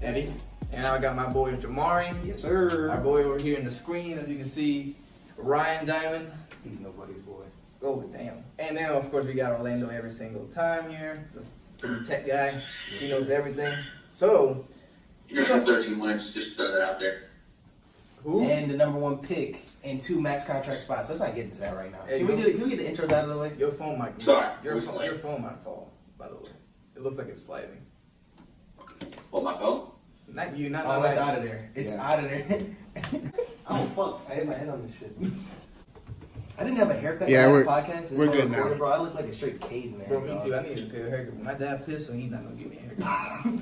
Eddy. And I got my boy Jamari. Yes, sir. Our boy over here in the screen, as you can see, Ryan Diamond. He's nobody's boy. Oh, damn. And then, of course, we got Orlando every single time here. The tech guy. He knows everything. So, You're some 13 wins. Just throw that out there. who? And the #1 pick and 2 max contract spots. Let's not get into that right now. Hey, Can we get the intros out of the way? Your phone might Sorry. Your phone might fall, by the way. It looks like it's sliding. What, my phone? Not you, not Oh, my it's light. out of there. It's out of there. Oh, fuck. I hit my head on this shit. I didn't have a haircut in the last podcast. We're good now. Bro, I look like a straight caveman. Bro, me too. I need to get a haircut. When my dad pissed, so he's not going to give me a haircut.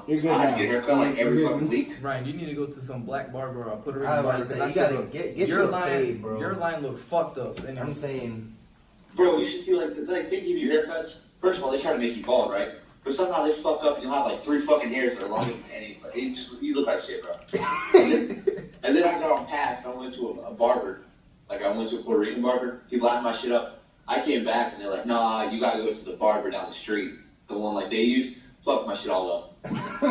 You're good I now. get a haircut like every fucking week. Ryan, you need to go to some black barber or Puerto I Rican was barber. about to say, 'cause you I gotta said, get your your line, fade, bro. Your line look fucked up. I'm saying, Bro, you should see, like they give you haircuts. First of all, they try to make you bald, right? But somehow they fuck up and you'll have like 3 fucking hairs that are longer than any. Like, you look like shit, bro. And then I got on pass and I went to a barber. Like, I went to a Puerto Rican barber. He lined my shit up. I came back and they're like, nah, you gotta go to the barber down the street. The one like they used. Fuck my shit all up.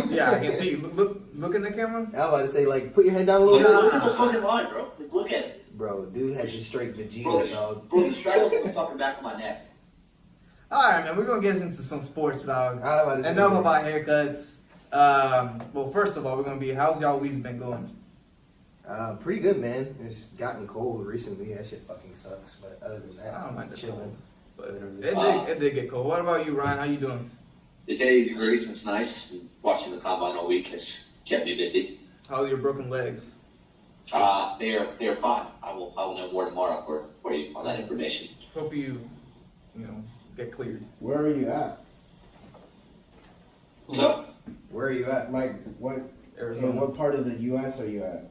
Yeah, I can see. Look in the camera. I was about to say, like, put your head down a little Look bit. at the fucking line, bro. Like, look at it. Bro, dude has just straight Vegeta, Bro, dog. the straggles on the fucking back of my neck. All right, man. We're gonna get into some sports, dog. I was about to say, Enough about haircuts. Well, first of all, we're gonna be. How's y'all week been going? Pretty good, man. It's gotten cold recently. That shit fucking sucks. But other than that, I don't mind the chilling. cold, but Literally. it did get cold. What about you, Ryan? How you doing? It's 80 degrees and it's nice. Watching the combine all week has kept me busy. How's your broken legs? They're fine. I will know more tomorrow for you on that information. Hope you get cleared. Where are you at? So, Where are you at? Like, what? Arizona. In what part of the U.S. are you at?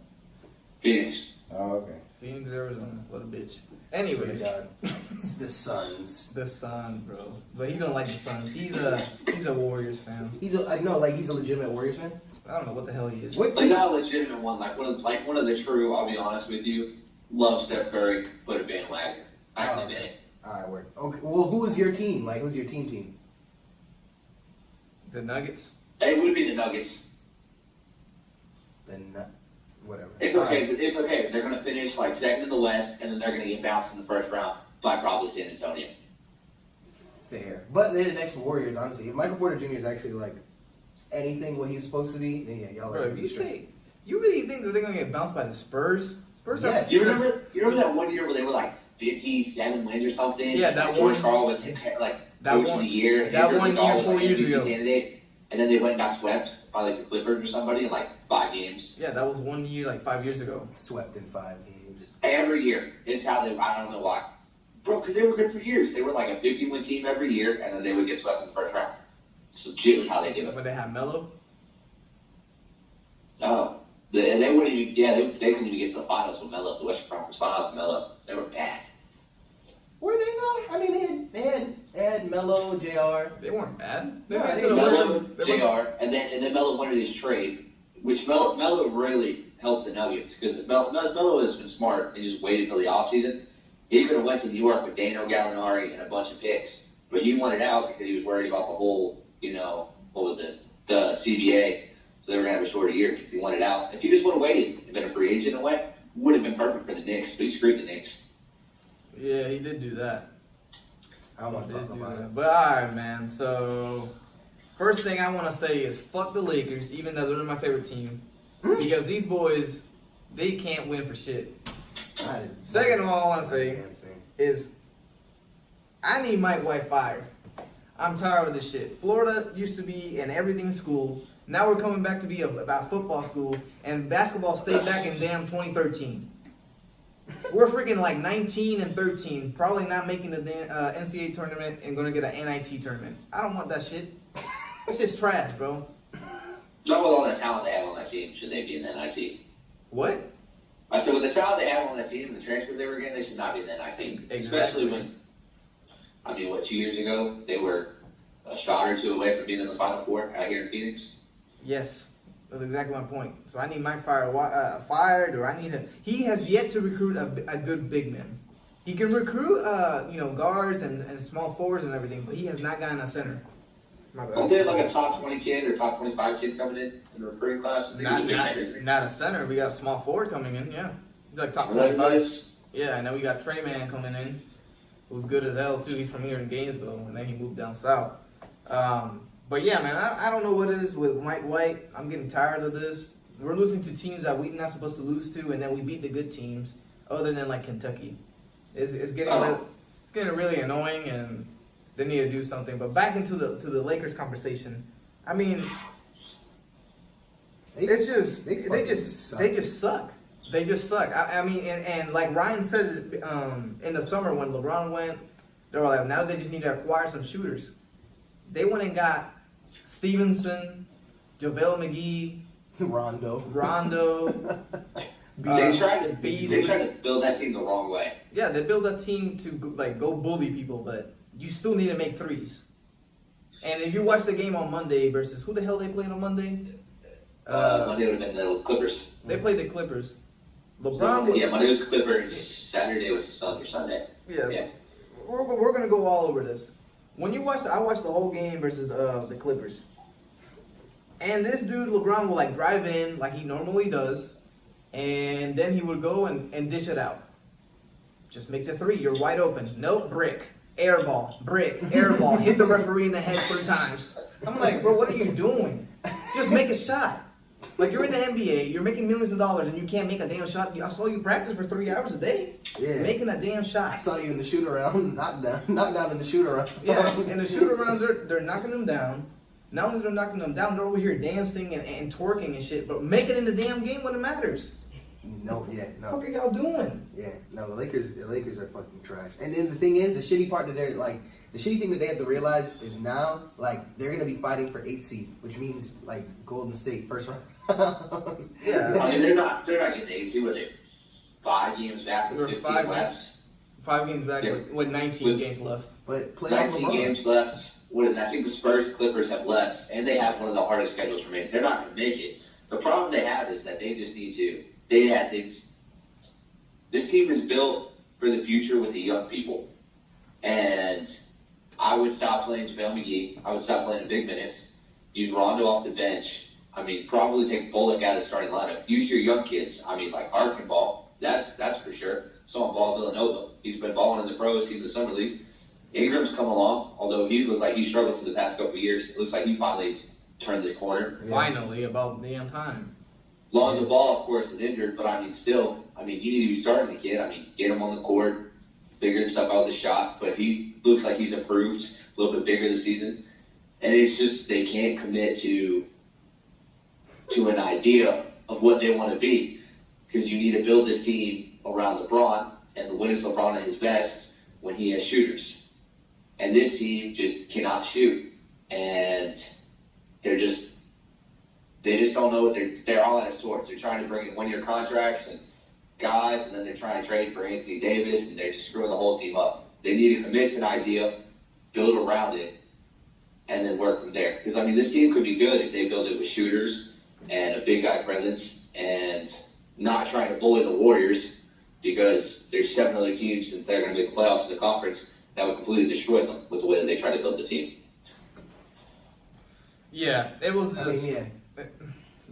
Phoenix. Oh, okay. Phoenix, Arizona. What a bitch. Swear to Anyways, God. It's the Suns. the Sun, bro. But he don't like the Suns. He's a Warriors fan. He's a legitimate Warriors fan. I don't know what the hell he is. What Like, not a legitimate one. Like one of the true. I'll be honest with you. Love Steph Curry, but a bandwagon. I have to admit it. All right, word. Okay. Well, who is your team? Like, who's your team? The Nuggets. It would be the Nuggets. Then, whatever. It's All okay. right. It's okay. They're gonna finish like second in the West, and then they're gonna get bounced in the first round by probably San Antonio. Fair. But they're the next Warriors, honestly. If Michael Porter Jr. is actually like anything what he's supposed to be, then yeah, y'all are. Bro, gonna be straight. you really think that they're gonna get bounced by the Spurs? Spurs Yes. You remember that one year where they were like 57 wins or something? Yeah, that and George one- Karl was like coach of the year. that Andrew one Iguodala year, was, 4 like, years MVP ago. Candidate, and then they went and got swept by like the Clippers or somebody in like 5 games. Yeah, that was 1 year, like 5 years ago. Swept in 5 games. Every year. It's how they. I don't know why. Bro, because they were good for years. They were like a 50-win team every year, and then they would get swept in the first round. It's legitimately how they do it. But they have Melo. Oh. They wouldn't even. Yeah, they couldn't even get to the finals with Melo. The Western Conference Finals with Melo. They were bad. Were they though? I mean, they had Melo, JR. They weren't bad. They No, went they to the Melo, Western- they JR, and then Melo wanted his trade, which Melo really helped the Nuggets because Melo has been smart and just waited till the offseason. He could have went to New York with Daniel Gallinari and a bunch of picks, but he wanted out because he was worried about the whole, what was it, the CBA. So they were going to have a shorter year because he wanted out. If he just would have waited and been a free agent and went, would have been perfect for the Knicks, but he screwed the Knicks. Yeah, he did do that. I don't want to Did talk do about that. it. But alright, man. So, first thing I want to say is fuck the Lakers, even though they're my favorite team. Because these boys, they can't win for shit. Second of all, I want to say is I need Mike White fired. I'm tired of this shit. Florida used to be an everything school. Now we're coming back to be about football school, and basketball stayed back in damn 2013. We're freaking like 19-13, probably not making the NCAA tournament and gonna get an NIT tournament. I don't want that shit. That shit's trash, bro. Not with all the talent they have on that team, should they be in the NIT? What? I said, with the talent they have on that team and the transfers they were getting, they should not be in the NIT. Exactly. Especially when, 2 years ago, they were a shot or two away from being in the Final Four out here in Phoenix. Yes, that's exactly my point. So I need Mike fired, or I need him. He has yet to recruit a good big man. He can recruit, guards and small forwards and everything, but he has not gotten a center. My bad. Don't they have like a top 20 kid or top 25 kid coming in the recruiting class? Not a center. We got a small forward coming in. Yeah, he's like top Really 25. nice. Yeah, and then we got Trey Man coming in, who's good as hell too. He's from here in Gainesville, and then he moved down south. But yeah, man, I don't know what it is with Mike White. I'm getting tired of this. We're losing to teams that we're not supposed to lose to, and then we beat the good teams, other than like Kentucky. It's getting really annoying, and they need to do something. But back into the Lakers conversation. I mean, they just suck. They just suck. I mean, and like Ryan said in the summer when LeBron went, they were like, now they just need to acquire some shooters. They went and got Stevenson, JaVale McGee, Rondo. They tried to build that team the wrong way. Yeah, they built that team to like go bully people, but you still need to make threes. And if you watch the game on Monday versus who the hell they played on Monday? Monday would have been the Clippers. They played the Clippers. Monday was the Clippers. Saturday was the Suns or Sunday. Yeah. We're gonna go all over this. When you watch, I watched the whole game versus the Clippers, and this dude LeBron will like drive in like he normally does, and then he would go and dish it out. Just make the three. You're wide open. Nope, brick, air ball, brick, air ball. Hit the referee in the head 3 times. I'm like, bro, what are you doing? Just make a shot. Like, you're in the NBA, you're making millions of dollars, and you can't make a damn shot. I saw you practice for 3 hours a day. Yeah. Making a damn shot. I saw you in the shoot around, knocked down in the shoot around. Yeah, in the shoot around, they're knocking them down. Not only they're knocking them down, they're over here dancing and twerking and shit, but make it in the damn game when it matters. No. What are y'all doing? Yeah, no, the Lakers are fucking trash. And then the thing is, the shitty part that they're like, the shitty thing that they have to realize is now, like, they're gonna be fighting for 8th seed, which means like Golden State first round. Yeah, I mean they're not getting the 8th seed. Were they 5 games back with 15 left? 5 games back with 19 games left. But 19 games left. I think the Spurs, Clippers have less, and they have one of the hardest schedules remaining. They're not gonna make it. The problem they have is that they just need to. This team is built for the future with the young people, and I would stop playing JaVale McGee. I would stop playing in big minutes. Use Rondo off the bench. I mean, probably take Bullock out of the starting lineup. Use your young kids. I mean, like Art can ball. That's for sure. So on ball Villanova. He's been balling in the pros, he's in the summer league. Ingram's come along, although he's looked like he struggled for the past couple of years. It looks like he finally turned the corner. Finally, about damn time. Lonzo Ball, of course, is injured, but I mean, still, you need to be starting the kid. I mean, get him on the court, figure stuff out of the shot. But he looks like he's improved a little bit bigger this season. And it's just they can't commit to an idea of what they want to be, because you need to build this team around LeBron, and when is LeBron at his best? When he has shooters. And this team just cannot shoot, and they just don't know what they're all out of sorts. They're trying to bring in 1-year contracts and guys, and then they're trying to trade for Anthony Davis, and they're just screwing the whole team up. They need to commit to an idea, build around it, and then work from there. Because, this team could be good if they build it with shooters and a big guy presence and not trying to bully the Warriors, because there's 7 other teams that they're going to make the playoffs in the conference that would completely destroy them with the way that they try to build the team. Yeah, it was just...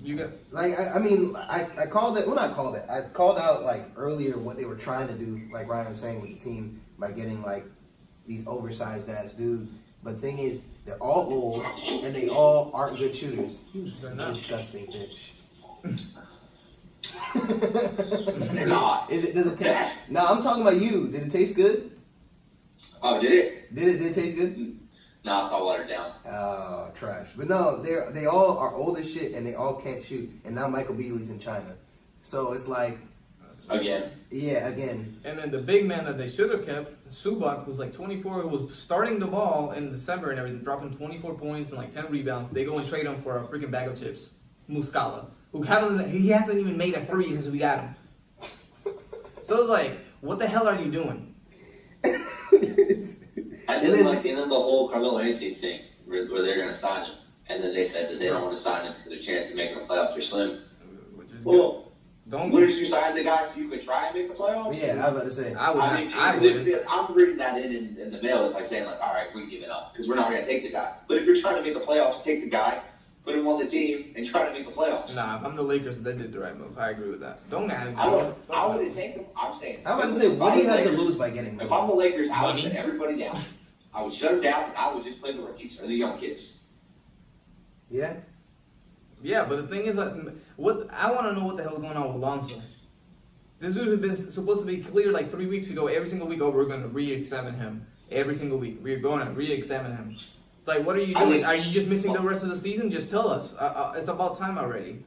You got... I called it... Well, not called it. I called out, earlier what they were trying to do, like Ryan was saying, with the team, by getting, these oversized-ass dudes. But the thing is, they're all old, and they all aren't good shooters. Disgusting bitch. They're not. Does it taste... No, I'm talking about you. Did it taste good? Oh, did it? Did it taste good? No, it's all watered down. Oh, trash. But no, they all are old as shit, and they all can't shoot. And now Michael Beasley's in China. So it's like... Again. Yeah, again. And then the big man that they should have kept, Subak, who's 24, who was starting the ball in December and everything, dropping 24 points and 10 rebounds. They go and trade him for a freaking bag of chips. Muscala, he hasn't even made a 3 since we got him. So it's like, what the hell are you doing? And then the whole Carmelo Anthony thing, where they're going to sign him, and then they said that they don't want to sign him because their chance of making the playoffs are slim. Which is well, Wouldn't you sign the guys so you could try and make the playoffs? Yeah, I was about to say. I would. I'm reading that in the mail. It's like saying, like, all right, we give it up because we're not going to take the guy. But if you're trying to make the playoffs, take the guy, put him on the team, and try to make the playoffs. Nah, if I'm the Lakers, they did the right move. I agree with that. Don't have him. I wouldn't take them. I'm saying. I was about to say, what do you have to lose by getting If them? I'm the Lakers, I would shut everybody down. I would shut them down, and I would just play the rookies or the young kids. Yeah. Yeah, but the thing is that what I want to know what the hell is going on with Alonso. This dude had been supposed to be cleared like 3 weeks ago. Every single week, we're going to re-examine him. Every single week, we're going to re-examine him. It's like, what are you doing? Are you just missing the rest of the season? Just tell us. It's about time already.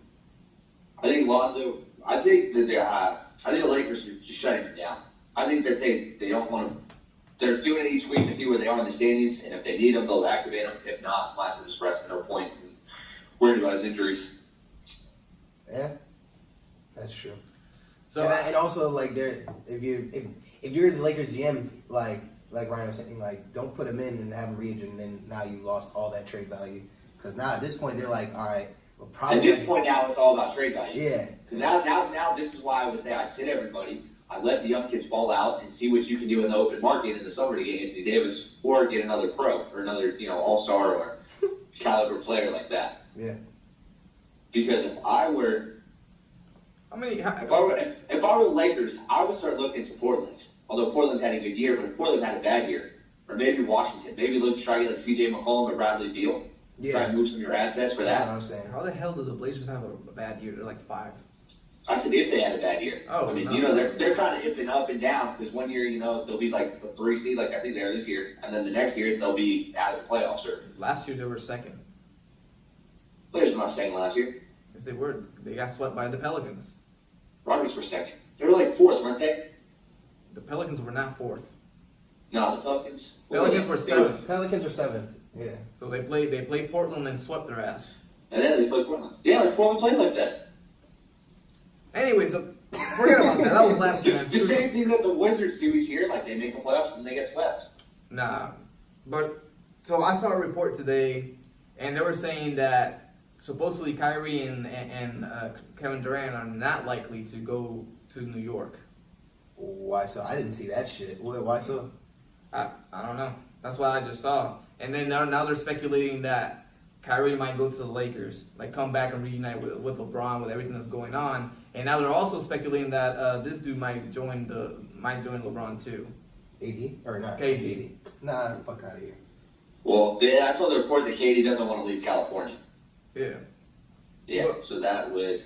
I think Lonzo. I think that I think the Lakers are just shutting him down. I think that they don't want to. They're doing it each week to see where they are in the standings, and if they need him, they'll activate him. If not, might as well just rest him. No point in worried about his injuries. Yeah, that's true. So And also, like, if you're the Lakers GM, like Ryan was saying, like, don't put him in and have him re-injured, and then now you lost all that trade value. Because now at this point they're like, all right, we're probably At this point now, it's all about trade value. Yeah. Because now this is why I would say I'd sit everybody. I'd let the young kids fall out and see what you can do in the open market in the summer to get Anthony Davis or get another pro or another all-star or caliber player like that. Yeah. Because if I were the Lakers, I would start looking to Portland. Although Portland had a good year, but if Portland had a bad year, or maybe Washington, maybe look to try to get like C.J. McCollum or Bradley Beal. Yeah. Try and move some of your assets for That's that. what I was saying. how the hell did the Blazers have a bad year? They're like 5. I said if they had a bad year. Oh, I mean, no. they're kind of hipping up and down because one year, they'll be like the 3 seed, like I think they are this year, and then the next year they'll be out of the playoffs. Or Last year they were 2nd. Blazers were not second last year. Yes, they were. They got swept by the Pelicans. Rockets were second. They were like 4th, weren't they? The Pelicans were not 4th. No, the Pelicans. Pelicans were 7th. Pelicans are 7th. Yeah. So they played Portland and swept their ass. And then they played Portland. Yeah, like Portland played like that. Anyway, so forget about that. That was last year. The same thing that the Wizards do each year. Like they make the playoffs and they get swept. Nah, but so I saw a report today, and they were saying that supposedly Kyrie and Kevin Durant are not likely to go to New York. Why so? I didn't see that shit. Why so? I don't know. That's what I just saw. And then now they're speculating that Kyrie might go to the Lakers, like come back and reunite with LeBron with everything that's going on. And now they're also speculating that this dude might join LeBron too. AD or not? KD. Nah, fuck out of here. Well, I saw the report that KD doesn't want to leave California. Yeah. Yeah, Well, so that would,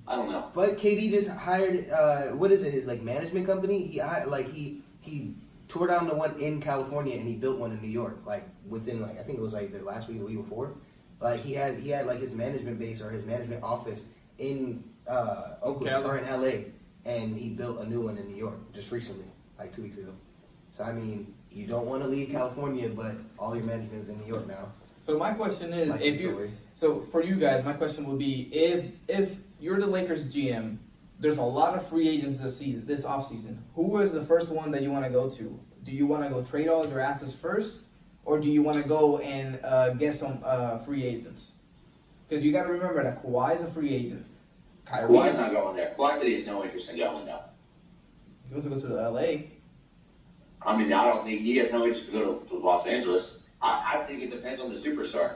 I don't know. But KD just hired what is it? His like management company. He tore down the one in California and he built one in New York. Like within like I think it was like the last week or the week before. Like he had like his management base or his management office in Oakland or in LA, and he built a new one in New York just recently, like 2 weeks ago. So I mean, you don't want to leave California, but all your management is in New York now. So my question is, Like so for you guys, my question would be, if you're the Lakers GM, there's a lot of free agents this offseason. Who is the first one that you want to go to? Do you want to go trade all your assets first, or do you want to go and get some free agents? Because you got to remember that Kawhi is a free agent. Kawhi's not going there. Kawhi said he has no interest in going there. He wants to go to the LA. I mean, I don't think he has no interest to go to Los Angeles. I think it depends on the superstar.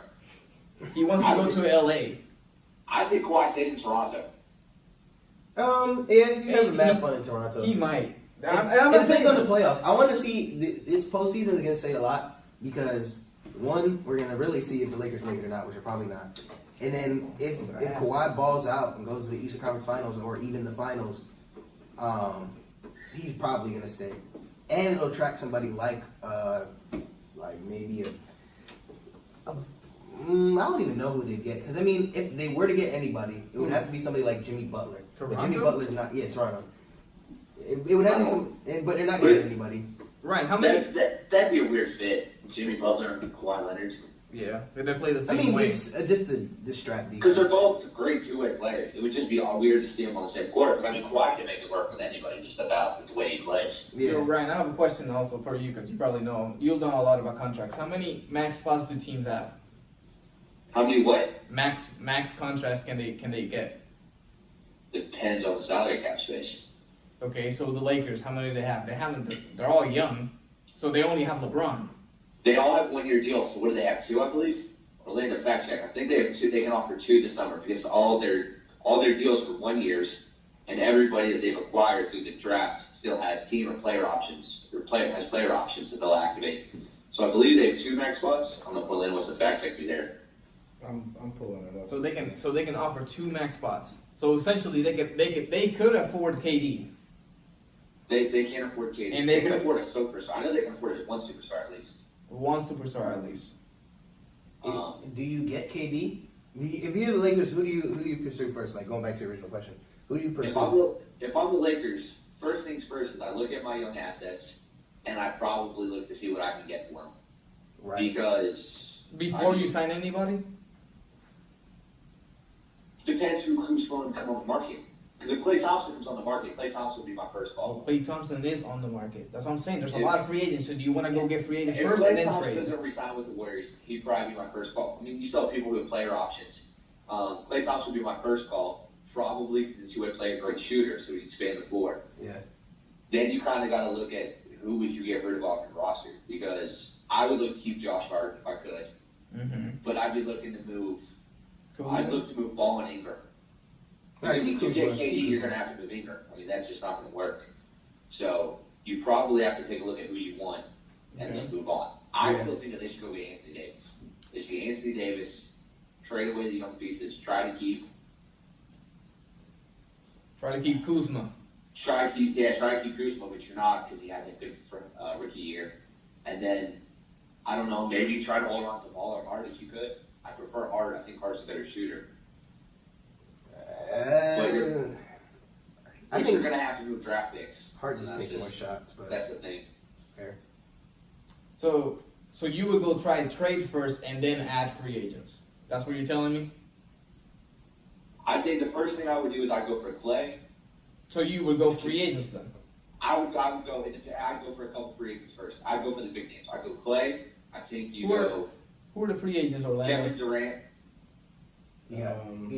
He wants to go to LA. I think Kawhi stays in Toronto. Yeah, he's having mad fun in Toronto. He might. It depends on the playoffs. I want to see this postseason is going to say a lot because one, we're going to really see if the Lakers make it or not, which are probably not. And then if Kawhi balls out and goes to the Eastern Conference Finals or even the Finals, he's probably going to stay. And it'll attract somebody like maybe I don't even know who they'd get. Because, I mean, if they were to get anybody, it would have to be somebody like Jimmy Butler. Toronto? But Jimmy Butler's not, Toronto. It would have to be some, but they're not going to get anybody. Right, how many? That'd be a weird fit. Jimmy Butler and Kawhi Leonard. Yeah, they play the same way. Just the distract defense. Because they're both great two-way players. It would just be all weird to see them on the same court. But I mean, Kawhi can make it work with anybody just about with the way he plays. Yeah. So, Ryan, I have a question also for you because you probably know. You'll know a lot about contracts. How many max spots do teams have? How many what? Max contracts can they get? Depends on the salary cap space. Okay, so the Lakers, how many do they have? They're all young, so they only have LeBron. They all have 1 year deals. So what do they have? 2, I believe. Or later fact check. I think they have 2. They can offer 2 this summer because all their deals were 1 years, and everybody that they've acquired through the draft still has team or player options, has player options that they'll activate. So I believe they have 2 max spots. I'm gonna pull in what's the fact check me there. I'm pulling it up. So they can offer 2 max spots. So essentially, they could afford KD. They can't afford KD. And they can afford a superstar. I know they can afford 1 superstar at least. 1 superstar at least. Do you get KD? If you're the Lakers, who do you pursue first? Like going back to the original question, who do you pursue? If I'm the Lakers, first things first is I look at my young assets, and I probably look to see what I can get for them. Right. Because Before you sign anybody? Depends who's going to come on the market. Because if Klay Thompson comes on the market, Klay Thompson would be my first call. Klay Thompson is on the market. That's what I'm saying. There's a lot of free agents. So do you want to go get free agents first Klay and then Thompson trade? doesn't resign with the Warriors, he'd probably be my first call. I mean, you still have people who have player options. Klay Thompson would be my first call, probably because he would play a great shooter, so he can span the floor. Yeah. Then you kind of got to look at who would you get rid of off your roster, because I would look to keep Josh Hart if I could, but I'd be looking to move. I'd look to move Ball and Ingram. Right, If you get KD, you're going to have to move Ingram. I mean, that's just not going to work. So you probably have to take a look at who you want and then move on. I still think that they should go get Anthony Davis. They should get Anthony Davis, trade away the young pieces, try to keep Kuzma. Try to keep Kuzma, but you're not because he had that good rookie year. And then, I don't know, maybe try to hold on to Ball or Hart if you could. I prefer Hart. I think Hart's a better shooter. I think you're going to have to move draft picks. Hart just takes more shots, but that's the thing. Fair. So you would go try and trade first and then add free agents. That's what you're telling me? I think the first thing I would do is I'd go for Klay. So you would go free agents then? I'd go for a couple free agents first. I'd go for the big names. I'd go Klay. I think Who are the free agents, Orlando? Kevin Durant. You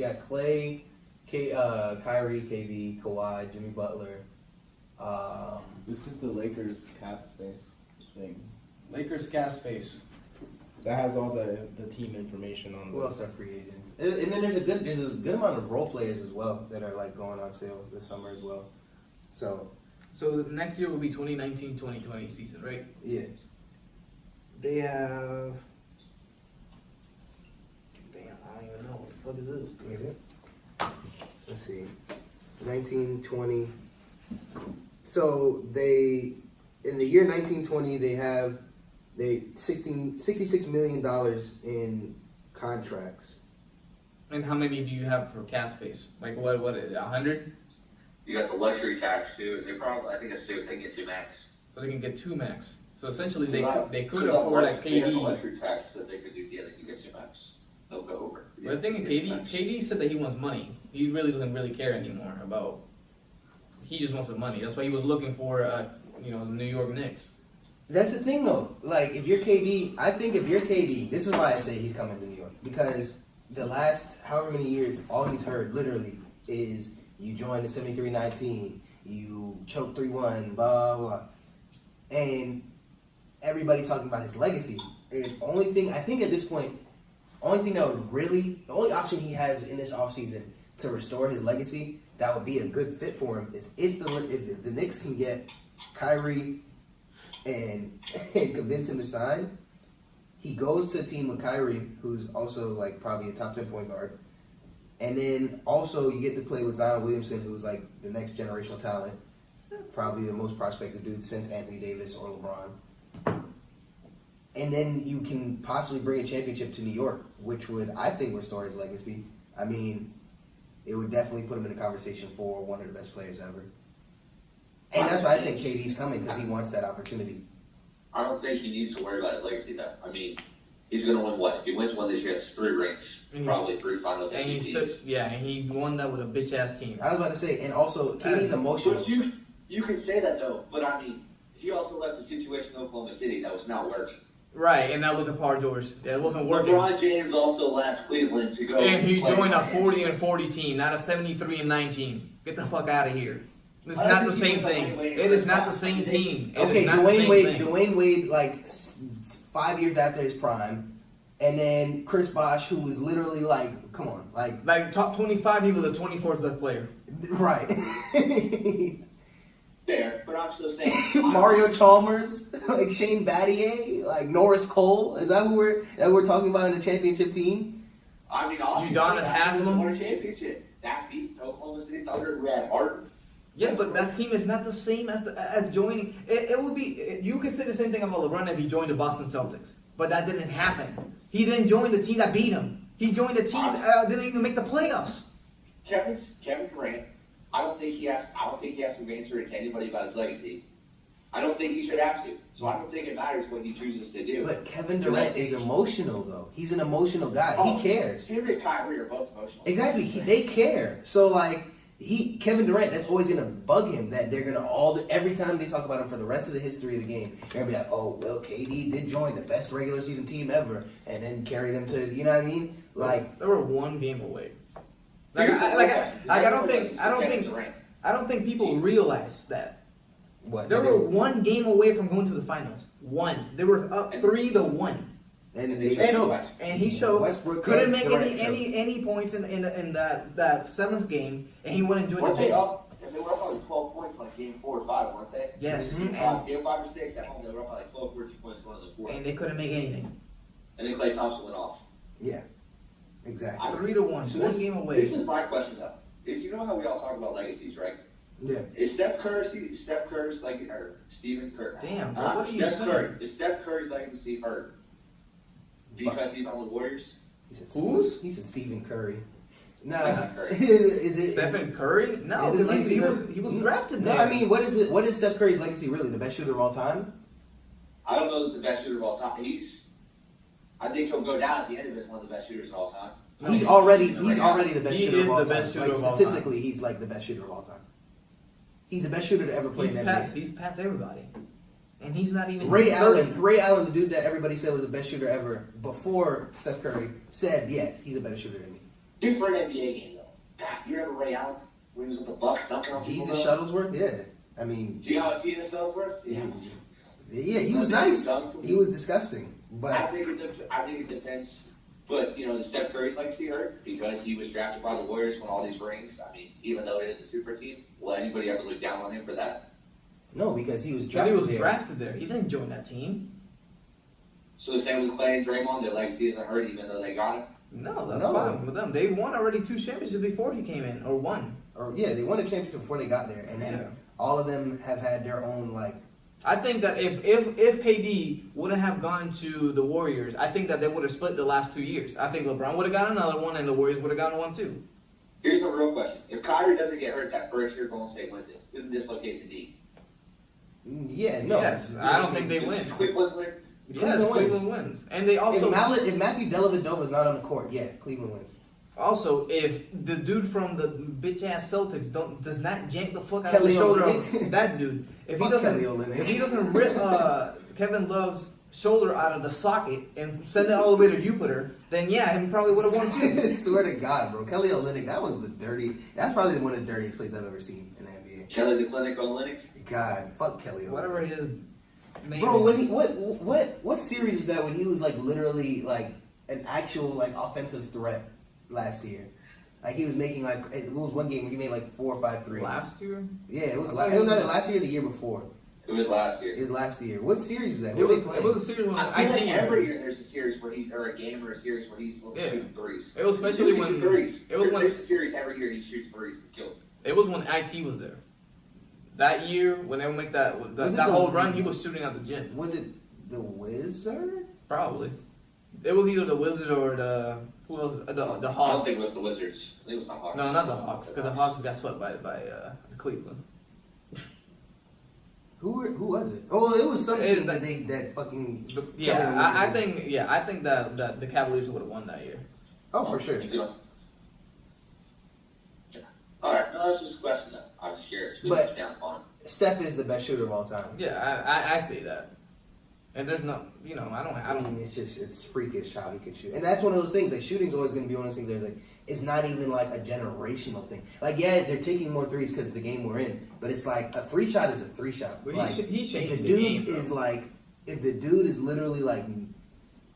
got Klay, Kyrie, KD, Kawhi, Jimmy Butler. This is the Lakers cap space thing. Lakers cap space. That has all the team information on. Who else are free agents? And then there's a good amount of role players as well that are like going on sale this summer as well. So next year will be 2019-2020 season, right? yeah. They have. Damn, I don't even know what the fuck is this. Let's see. 1920. So they, in the year 1920, they have $66 million in contracts. And how many do you have for cap space? Like what 100? You got the luxury tax too. I think it's 2. They can get 2 max. So they can get 2 max. So essentially they could They afford a have the KD. luxury tax that they could do. Yeah, they can get 2 max. They'll go over. But the thing is, KD said that he wants money. He really doesn't really care anymore about. He just wants the money. That's why he was looking for, the New York Knicks. That's the thing though. Like if you're KD, I think if you're KD, this is why I say he's coming to New York, because the last however many years, all he's heard literally is you joined the 73-19, you choked 3-1, blah blah, and everybody's talking about his legacy. And only thing I think at this point, the only option he has in this offseason to restore his legacy that would be a good fit for him is if the Knicks can get Kyrie and convince him to sign. He goes to a team with Kyrie, who's also like probably a top 10 point guard, and then also you get to play with Zion Williamson, who's like the next generational talent, probably the most prospective dude since Anthony Davis or LeBron. And then you can possibly bring a championship to New York, which would, I think, restore his legacy. I mean, it would definitely put him in the conversation for one of the best players ever. And that's why I think KD's coming, because he wants that opportunity. I don't think he needs to worry about his legacy, though. I mean, he's going to win what? If he wins one this year, that's 3 rings. Probably 3 finals MVPs. And he won that with a bitch-ass team. I was about to say, and also, KD's emotional. But you can say that, though. But, I mean, he also left a situation in Oklahoma City that was not working. Right, and now look at Paul George. Yeah, it wasn't working. LeBron James also left Cleveland to go. And he play joined a Miami. 40-40 team, not a 73-9 team. Get the fuck out of here. It's Why not the doesn't he same put thing. Dwayne Wade It in is the not the spot? same team. It Okay, is not the Dwayne same Wade. thing. Dwayne Wade, like 5 years after his prime, and then Chris Bosh, who was literally like, come on, Like top 25, he was the 24th best player. right. Fair, but I'm still saying Mario Chalmers, like Shane Battier, like Norris Cole. Is that who we're talking about in the championship team? I mean, obviously, Udonis Haslem. won a championship. That beat Oklahoma City Thunder, who had Harden. Yes, but that team is not the same as joining. It would be. You could say the same thing about LeBron if he joined the Boston Celtics, but that didn't happen. He didn't join the team that beat him. He joined the team that didn't even make the playoffs. Kevin Durant. I don't think he has to answer to anybody about his legacy. I don't think he should have to. So I don't think it matters what he chooses to do. But Kevin Durant is emotional, though. He's an emotional guy. He cares. Him and Kyrie are both emotional. Exactly. They care. So like Kevin Durant, that's always gonna bug him that they're gonna every time they talk about him for the rest of the history of the game, they're gonna be like, oh well, KD did join the best regular season team ever, and then carry them to, you know what I mean? Like they were one game away. I don't think people realize that. what? They were one game away from going to the finals. One. They were up 3-1. And they choked. And he showed Westbrook couldn't make Durant any points in that seventh game, and he went and joined the Weren't they bench. up? They were up by like 12 points like game 4 or 5, weren't they? Yes, Mhm. Game 5 or 6 at home, they were up by like 12, 14 points going to the fourth. and they couldn't make anything. And then Klay Thompson went off. Yeah. Exactly. 3-1, So one game away. This is my question though. Is you know how we all talk about legacies, right? Yeah. Is Steph Curry's like or Stephen Curry? Damn, bro, what are you saying? Is Steph Curry's legacy hurt because he's on the Warriors? He said Who's? He said Stephen Curry. Nah. Stephen Curry. Is it Stephen Curry? No, is it because legacy he was hurt? drafted No, there. I mean, what is Steph Curry's legacy really? The best shooter of all time? I don't know that the best shooter of all time. I think he'll go down at the end of it as one of the best shooters of all time. No, He's already right the best He shooter is of all the time. best shooter Like of all time. statistically, he's like the best shooter of all time. He's the best shooter to ever play in the NBA. He's past everybody. And he's not even Ray 30. Allen, the dude that everybody said was the best shooter ever before Steph Curry, said yes, he's a better shooter than me. Dude, for an NBA game though. God, you remember Ray Allen when he was with the Bucks dunking on people? Jesus Shuttlesworth, yeah. I mean, Do you know how Jesus Shuttlesworth? yeah, he was nice. He was disgusting, I but think it depends. But, you know, the Steph Curry's legacy hurt because he was drafted by the Warriors, won all these rings. I mean, even though it is a super team, will anybody ever look down on him for that? no, because he was But drafted he was there. drafted there. He didn't join that team. So the same with Clay and Draymond, their legacy isn't hurt even though they got him. No, that's No. fine with them. They won already 2 championships before he came in, or one. Or yeah, they won a championship before they got there, and then Yeah. all of them have had their own like. I think that if KD wouldn't have gone to the Warriors, I think that they would have split the last 2 years. I think LeBron would have got another one, and the Warriors would have gotten one too. Here's a real question. If Kyrie doesn't get hurt that first year Golden State wins it, doesn't dislocate the knee? Yeah, no. Yes, I don't think they win. Does Cleveland win? Yes, Cleveland wins, and they also If Matthew Dellavedova is not on the court, yeah, Cleveland wins. also if the dude from the bitch ass Celtics does not yank the fuck out Kelly of the shoulder Olynyk. of that dude, if he Fuck Kelly Olynyk. doesn't rip Kevin Love's shoulder out of the socket and send it all the way to Jupiter, then yeah, he probably would have won too. Swear to God, bro, Kelly Olynyk, that's probably one of the dirtiest plays I've ever seen in the NBA. Kelly the Clinic on Linux? God, fuck Kelly Olynyk. Whatever his name Bro, when is. what series is that when he was like literally like an actual like offensive threat last year? Like he was making like it was one game where he made like 4 or 5 threes. Last year? Yeah, it was I thought it was either last year or the year before. It was last year. It was last year. What series is that? It What was, they playing? it was a series when I feel like IT every year there's a series where or a game or a series where he's Yeah. shooting threes. It was especially He's when shooting threes. it was when There's a series every year he shoots threes and kills. it was when IT was there. That year when they would make that Was it that the- whole run, he was shooting at the gym. Was it the Wizards? Probably. It was either the Wizards or the who else? The I don't Hawks. think it was the Wizards. I think it was the Hawks. No, not the Hawks, because the Hawks got swept by Cleveland. Who was it? Oh, it was some team That- that fucking. Yeah, I Kelly Olynyk I think that the Cavaliers would have won that year. Oh, for sure. You know. Alright, no, that's just a question though. I'm just curious. We But- just down on Steph is the best shooter of all time. Yeah, I say that. And there's no, you know, I don't. It's freakish how he could shoot, and that's one of those things. Like shooting's always going to be one of those things that like it's not even like a generational thing. Like yeah, they're taking more threes because of the game we're in, but it's like a 3-shot is a 3-shot. Well, like he's changing if the the dude game, is like if the dude is literally like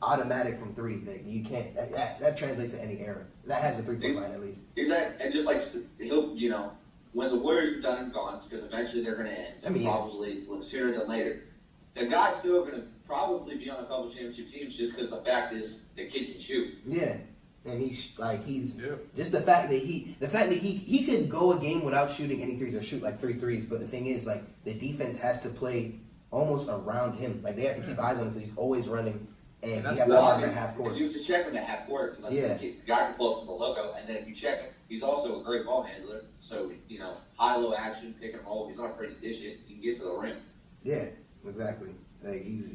automatic from 3, like you can't that translates to any era. That has a 3-point line at least. Exactly, and just like he'll, you know, when the Warriors are done and gone, because eventually they're going to end, probably sooner than later. The guy's still going to probably be on a couple championship teams just because the fact is the kid can shoot. Yeah, and he's just the fact that he could go a game without shooting any threes or shoot like 3 threes. But the thing is, like the defense has to play almost around him. Like they have to keep eyes on him because he's always running, and you have to guard him at half court. You have to check him at half court because the guy can pull from the logo, and then if you check him, he's also a great ball handler. So you know, high-low action, pick and roll. He's not afraid to dish it. He can get to the rim. Yeah. Exactly. Like he's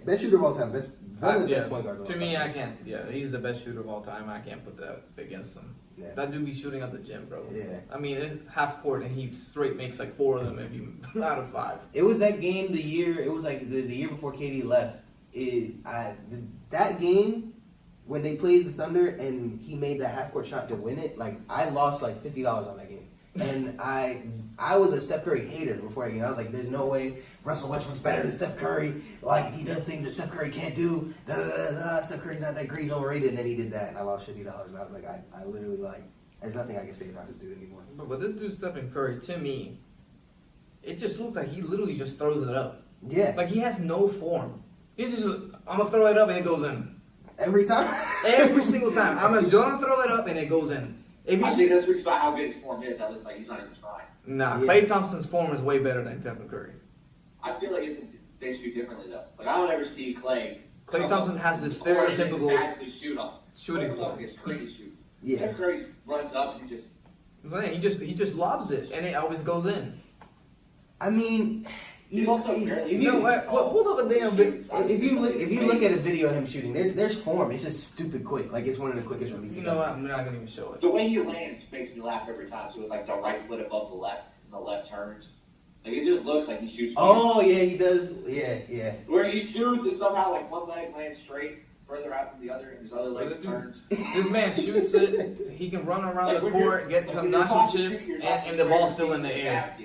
best shooter of all time. Best point guard of all time. To me, I can't. Yeah, he's the best shooter of all time. I can't put that against him. Yeah. That dude be shooting at the gym, bro. Yeah. I mean, it's half court, and he straight makes like 4 of them if you out of 5. It was that game the year. It was like the year before KD left. That game when they played the Thunder and he made that half court shot to win it. Like I lost like $50 on that game, and I was a Steph Curry hater before that game. I was like, there's no way Russell Westbrook's better than Steph Curry. Like, he does things that Steph Curry can't do. Steph Curry's not that great. He's overrated. And then he did that, and I lost $50. And I was like, I literally, like, there's nothing I can say about this dude anymore. But this dude, Stephen Curry, to me, it just looks like he literally just throws it up. Yeah. Like, he has no form. He's just, I'm going to throw it up, and it goes in. Every time? Every single time. I'm going to throw it up, and it goes in. I think that's speaks about how good his form is. That looks like he's not even trying. Nah, Klay Thompson's form is way better than Stephen Curry. I feel like they shoot differently though. Like I don't ever see Klay Thompson has this stereotypical shooting form. It's crazy shoot. Yeah. Steph Curry runs up and he just lobs it and it always goes in. I mean, he's also if you look at a video of him shooting, there's form. It's just stupid quick. Like it's one of the quickest releases. You know what? I'm not gonna even show it. The way he lands makes me laugh every time. So with like the right foot above the left and the left turns. Like it just looks like he shoots. Oh yeah, he does. Yeah. Where he shoots and somehow like one leg lands straight further out than the other, and his other leg turns. This man shoots it. He can run around the court, get some nacho chips, and the ball's still in the air.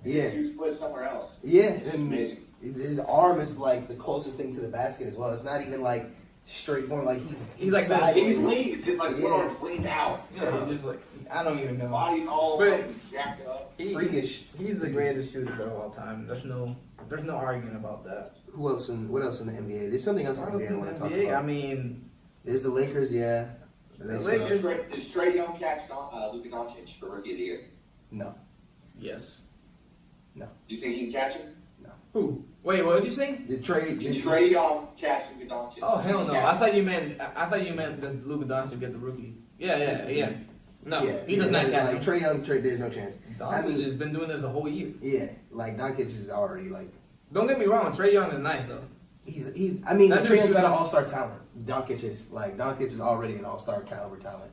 Yeah. His foot somewhere else. Yeah, it's amazing. His arm is like the closest thing to the basket as well. It's not even like straight form. Like he's like sideways. He's leaned. His like one arm's leaned out. Yeah, he's just like I don't even know. Body's all jacked up. Freakish. He's the greatest shooter of all time. There's no argument about that. What else in the NBA? There's something else in the NBA I want to talk about. I mean, there's the Lakers. Yeah. The Lakers. Does Trae Young catch Luka Doncic for Rookie of the Year? No. Yes. Do you think he can catch him? No. Who? Wait, what did you say? Did Trae Young catch Luka Doncic? Oh hell no! I thought you meant does Luka Doncic get the rookie? Yeah. No, he does not catch him. Trae Young, there's no chance. Doncic has been doing this the whole year. Yeah, like Doncic is already like. Don't get me wrong, Trae Young is nice though. Trae Young's got an all-star talent. Doncic is already an all-star caliber talent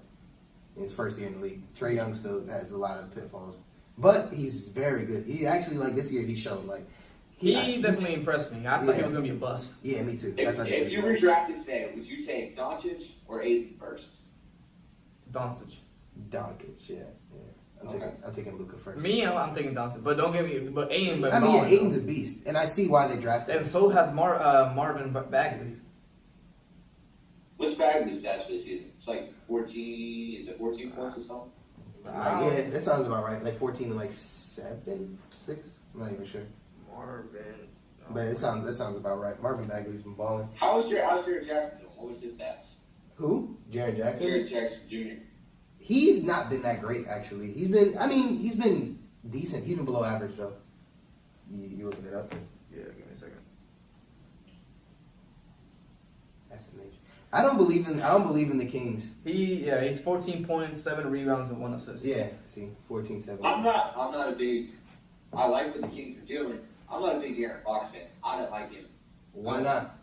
in his first year in the league. Trae Young still has a lot of pitfalls, but he's very good. He actually this year he showed like. He definitely impressed me. I thought he was gonna be a bust. Yeah, me too. If you redrafted today, would you take Doncic or Eddy first? Doncic, yeah. I'm taking Luka first. Me, I'm taking Doncic, but don't get me. But Aiden, Aiden's a beast, and I see why they drafted him. And so has Marvin Bagley. What's Bagley's stats for this season? It's like 14. Is it 14 points or something? Yeah, that sounds about right. Like 14 and like 7, 6. I'm not even sure. Marvin. But that sounds about right. Marvin Bagley's been balling. How's Jared Jackson doing? What was his stats? Who? Jared Jackson? Jared Jackson Jr. He's not been that great, actually. He's been decent. He's been below average, though. You looking it up? Yeah, give me a second. That's amazing. I don't believe in the Kings. He's 14 points, 7 rebounds, and 1 assist. Yeah, see, 14-7. I'm not a big. I like what the Kings are doing. I'm not a big De'Aaron Fox fan. I don't like him. Why not?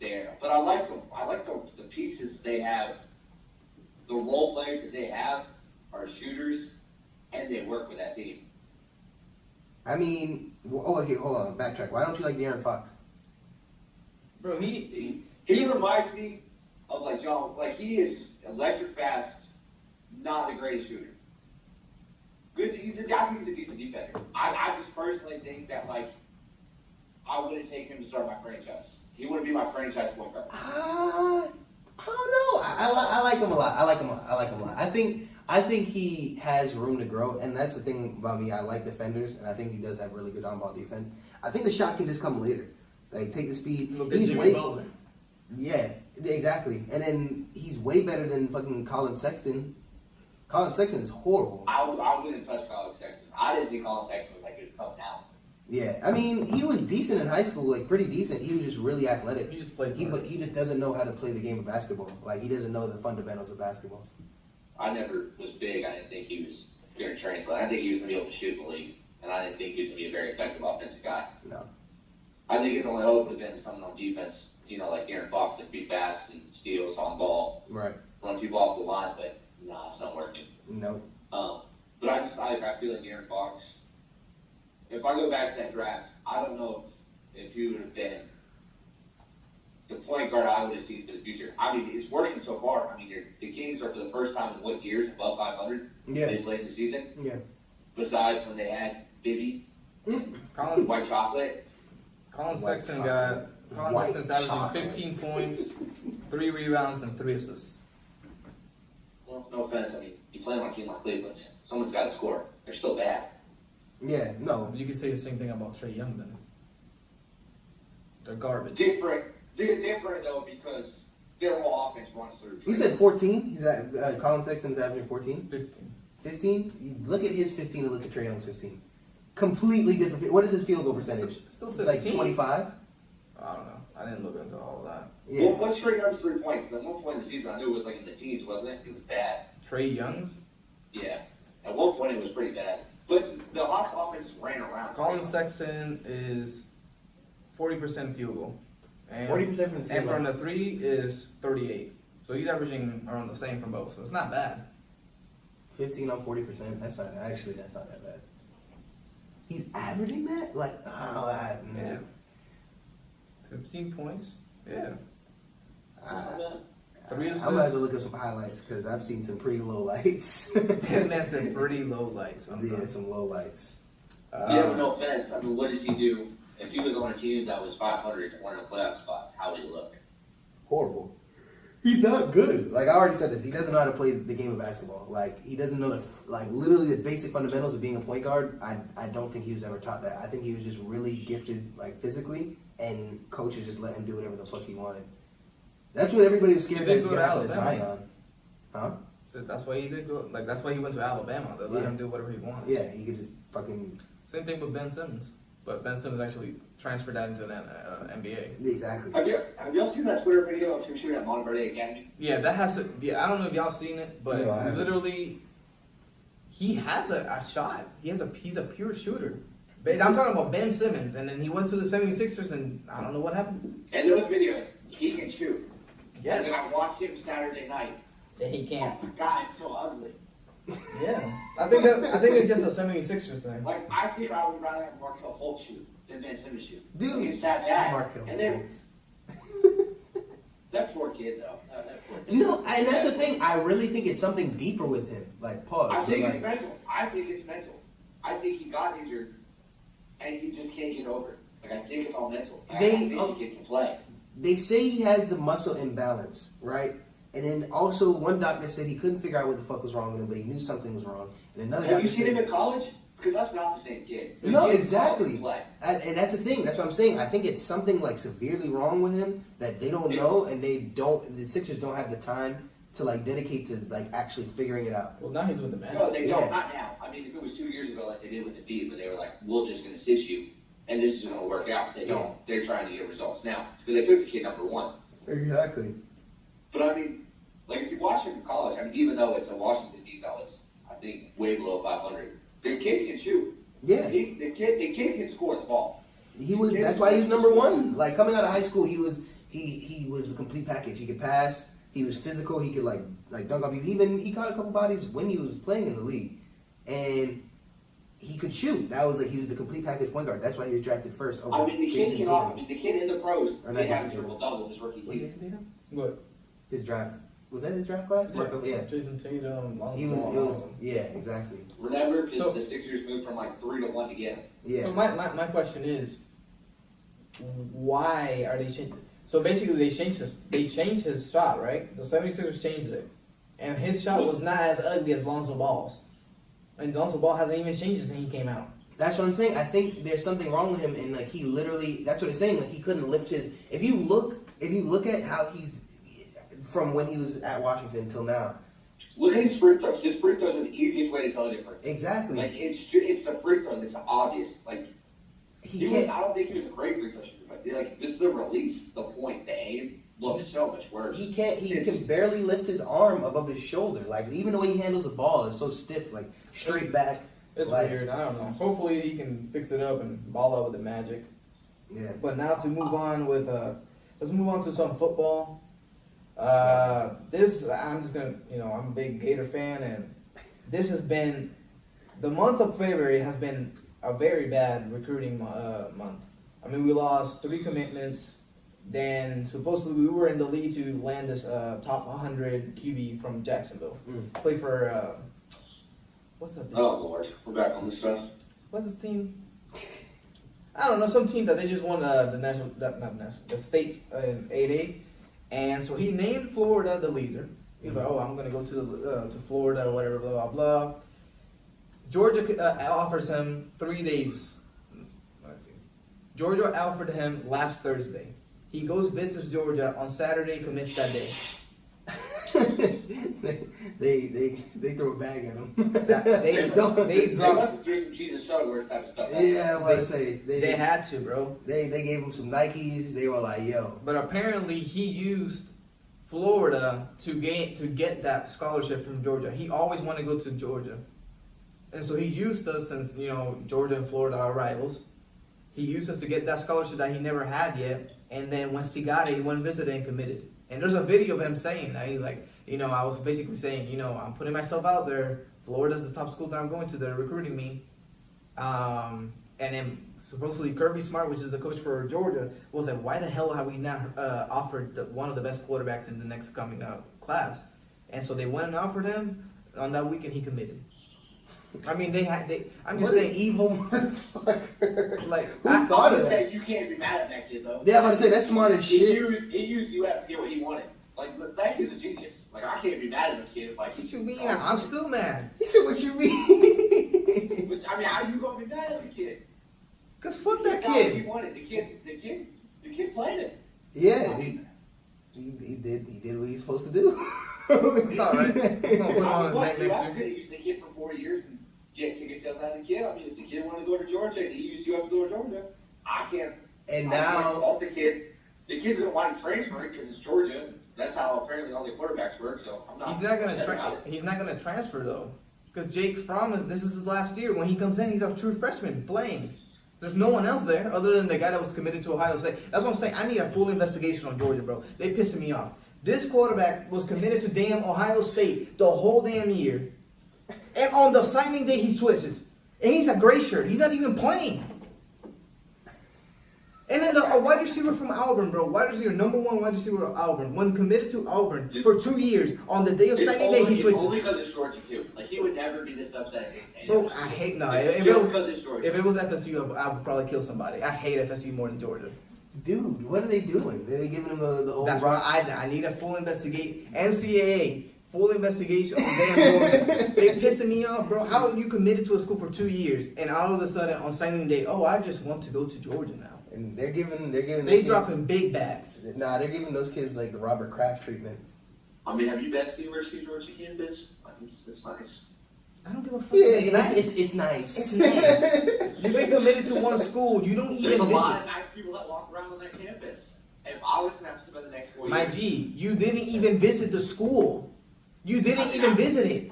There, but I like them. I like the pieces that they have. The role players that they have are shooters, and they work with that team. I mean, okay, hold on, backtrack. Why don't you like De'Aaron Fox? Bro, He reminds me of like John. Like he is just electric fast, not the greatest shooter. Good. I think he's a decent defender. I just personally think that like I wouldn't take him to start my franchise. He wouldn't be my franchise point guard. I don't know. I like him a lot. I like him a lot. I think he has room to grow, and that's the thing about me. I like defenders, and I think he does have really good on-ball defense. I think the shot can just come later. Like, take the speed. He's way, yeah, exactly. And then he's way better than fucking Colin Sexton. Colin Sexton is horrible. I wouldn't touch Colin Sexton. I didn't think Colin Sexton was like good to come down. Yeah, I mean, he was decent in high school, like pretty decent. He was just really athletic. He just plays. But he just doesn't know how to play the game of basketball. Like, he doesn't know the fundamentals of basketball. I never was big. I didn't think he was going to translate. I think he was going to be able to shoot in the league, and I didn't think he was going to be a very effective offensive guy. No. I think his only hope would have been something on defense. You know, like De'Aaron Fox, that be fast and steals on ball, Right. run people off the line. But nah, it's not working. No. But I feel like De'Aaron Fox. If I go back to that draft, I don't know if he would have been the point guard I would have seen for the future. I mean, it's working so far. I mean, the Kings are for the first time in what years above 500 this late in the season? Yeah. Besides when they had Bibby, Colin, White Chocolate. Colin Sexton's averaging 15 points, 3 rebounds, and 3 assists. Well, no offense. I mean, you play on a team like Cleveland. Someone's got to score. They're still bad. Yeah, no. You could say the same thing about Trae Young then. They're garbage. They're different though because their whole offense runs through. He said 14. He's at Colin Sexton's averaging 14. 15. 15? Look at his 15 and look at Trae Young's 15. Completely different. What is his field goal percentage? Still 15. Like 25? I don't know. I didn't look into all of that. Yeah. Well, what's Trae Young's 3 points? At one point in the season, I knew it was like in the teens, wasn't it? It was bad. Trae Young? Yeah. At one point, it was pretty bad. But the Hawks offense ran around. Colin Sexton is 40% field goal. And 40% from the field And goal. from the 3 is 38. So he's averaging around the same from both. So it's not bad. 15 on 40%. That's not that bad. He's averaging that? Like, Yeah. 15 points. Yeah. 3 assists. I'm gonna have to look up some highlights because I've seen some pretty low lights. And that's some pretty low lights. Yeah, some low lights. Yeah, but no offense. I mean, what does he do? If he was on a team that was 500 and won a playoff spot, how would he look? Horrible. He's not good. Like, I already said this. He doesn't know how to play the game of basketball. Like, he doesn't know, literally the basic fundamentals of being a point guard. I don't think he was ever taught that. I think he was just really gifted, like, physically, and coaches just let him do whatever the fuck he wanted. That's what everybody was scared He of did go to happened to Alabama. Zion. Huh? So that's why he did go. Like that's why he went to Alabama. They let him do whatever he wanted. Yeah, he could just fucking... Same thing with Ben Simmons, but Ben Simmons actually transferred that into the NBA. Exactly. Have y'all seen that Twitter video of him shooting at Montverde Academy? Yeah, that has to. Yeah, I don't know if y'all seen it, but No, I haven't. literally, he has a shot. He's a pure shooter. But I'm talking about Ben Simmons, and then he went to the 76ers, and I don't know what happened. And those videos, he can shoot. Yes. And then I watched him Saturday night. Yeah, he can't. Oh my God, it's so ugly. Yeah, I think it's just a 76ers thing. Like, I think I would rather have Markelle Fultz shoot than Ben Simmons shoot. Dude, Like, it's that bad. Markelle And then, Fultz. that poor kid, though. That poor kid. No, and that's the thing. I really think it's something deeper with him. Like, pause. I think but, it's mental. I think he got injured, and he just can't get over it. Like, I think it's all mental. Like, I don't think the kid can play. They say he has the muscle imbalance, right? And then also one doctor said he couldn't figure out what the fuck was wrong with him, but he knew something was wrong. And another Have doctor you seen said, him in college? Because that's not the same kid. The No, kid in exactly. college play. And that's the thing. That's what I'm saying. I think it's something like severely wrong with him that they don't know, and the Sixers don't have the time to like dedicate to like actually figuring it out. Well, now he's with the man. No, they don't. Yeah. Not now. I mean, if it was 2 years ago, like they did with the Embiid, but they were like, "We're just going to sit you, and this is going to work out." They don't. They're trying to get results now because they took the kid number 1. Exactly. But I mean, like if you watch him in college, I mean, even though it's a Washington team that was, I think, way below 500, the kid can shoot. Yeah. The kid can score the ball. He was. That's why he was number 1. Like coming out of high school, he was the complete package. He could pass. He was physical. He could like dunk on people. He caught a couple bodies when he was playing in the league, and he could shoot. That was like he was the complete package point guard. That's why he was drafted first. Over I mean, the kid Jason can Tatum. off. I mean, the kid in the pros Or did not have a Jason triple double his rookie Was season. Jason Tatum? What? His draft was that his draft class? Yeah. Jason Tatum. He was. It was. Yeah, exactly. Remember, because So- the Sixers moved from like 3 to 1 to get him. Yeah. So my question is, why are they changing? So basically, they changed his shot, right? The 76ers changed it, and his shot was not as ugly as Lonzo Ball's, and Lonzo Ball hasn't even changed it since he came out. That's what I'm saying. I think there's something wrong with him, and like he literally. That's what it's saying. Like he couldn't lift his. If you look at how he's from when he was at Washington till now. Look at his free throws. His free throws are the easiest way to tell the difference. Exactly. Like it's the free throw that's obvious. Like He can't. I don't think he was a great free throw shooter, but like just the release, the point, the aim looks so much worse. He can't. He can barely lift his arm above his shoulder. Like even the way he handles the ball is so stiff. Like straight back. It's like, weird. I don't know. Hopefully, he can fix it up and ball out with the Magic. Yeah. But now to move on with let's move on to some football. I'm just gonna, I'm a big Gator fan, and this has been the month of February has been a very bad recruiting month. I mean, we lost 3 commitments. Then supposedly we were in the lead to land this top 100 QB from Jacksonville. Play for what's that? Oh Lord, we're back on this stuff. What's his team? I don't know, some team that they just won the state in 8A, and so he named Florida the leader. He's like, I'm gonna go to Florida, or whatever, blah blah blah. Georgia offers him 3 days. Let's see. Georgia offered him last Thursday. He goes visits Georgia on Saturday, commits that day. they throw a bag at him. They They dropped. must have threw some cheese and Shuttleworth type of stuff. Yeah, I'm about to say They had to, bro. They gave him some Nikes. They were like, yo. But apparently he used Florida to get that scholarship from Georgia. He always wanted to go to Georgia. And so he used us since, Georgia and Florida are rivals. He used us to get that scholarship that he never had yet. And then once he got it, he went and visited and committed. And there's a video of him saying that. He's like, I was basically saying, I'm putting myself out there. Florida's the top school that I'm going to. They're recruiting me. And then supposedly Kirby Smart, which is the coach for Georgia, was like, why the hell have we not offered one of the best quarterbacks in the next coming class? And so they went and offered him. On that weekend, he committed. I mean, I'm just saying, evil motherfucker. like, Who thought of that? Say you can't be mad at that kid though. Yeah, I'm about to say that's smart as He shit. used UF to get what he wanted. Like that kid's a genius. Like I can't be mad at the kid if like. what you mean? I'm still mad. He said, "What you mean?" I mean, how you gonna be mad at the kid? Cause fuck that He got what He kid. wanted. The kid played it. Yeah, he did what he's supposed to do. It's all right. We're gonna put him on his What? neck UF's next gonna year. use the kid for 4 years and get tickets out of the kid. I mean, if the kid wanted to go to Georgia and he used UF to go to Georgia, I can't. And I can't now, fault the kid. The kid's gonna want to transfer because it's Georgia. That's how apparently all the quarterbacks work. So I'm not. He's not gonna upset about it. He's not gonna transfer though, because Jake Fromm this is his last year. When he comes in, he's a true freshman playing. There's no one else there other than the guy that was committed to Ohio State. That's what I'm saying. I need a full investigation on Georgia, bro. They pissing me off. This quarterback was committed to damn Ohio State the whole damn year, and on the signing day he switches, and he's a gray shirt. He's not even playing. And then a wide receiver from Auburn, bro. Wide receiver, number 1 wide receiver of Auburn. When committed to Auburn for 2 years, on the day of signing day, he It's only switches. because it's Georgia too. Like he would never be this upset. Bro, I hate no. It's If just because it's Georgia. it was FSU, I would probably kill somebody. I hate FSU more than Georgia. dude, what are they doing? Are they giving him the old That's rock? why I need a full investigate. NCAA full investigation on damn Georgia. They pissing me off, bro. How are you committed to a school for 2 years and all of a sudden on signing day, I just want to go to Georgia now. And they're giving They the kids, dropping big bats. Nah, they're giving those kids like the Robert Kraft treatment. I mean, have you been to the University of Georgia campus? Like, it's nice. I don't give a fuck. Yeah, It's nice. it's nice. It's nice. You've been committed to one school. You don't There's even a visit. lot of nice people that walk around on that campus. If I was going to have to spend the next 4 years. My G, you didn't even visit the school. You didn't even visit it.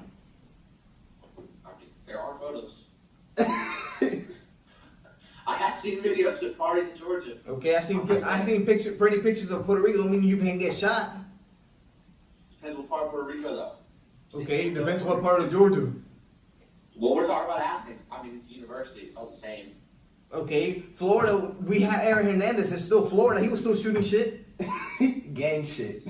I mean, there are photos. I have seen videos of parties in Georgia. Okay, I seen pretty pictures of Puerto Rico. Don't mean you can get shot. Depends what part of Puerto Rico, though. Okay, depends what part of Georgia. Well, we're talking about Athens. I mean, it's a university. University, it felt the same. Okay, Florida, we had Aaron Hernandez. It's still Florida. He was still shooting shit. Gang shit.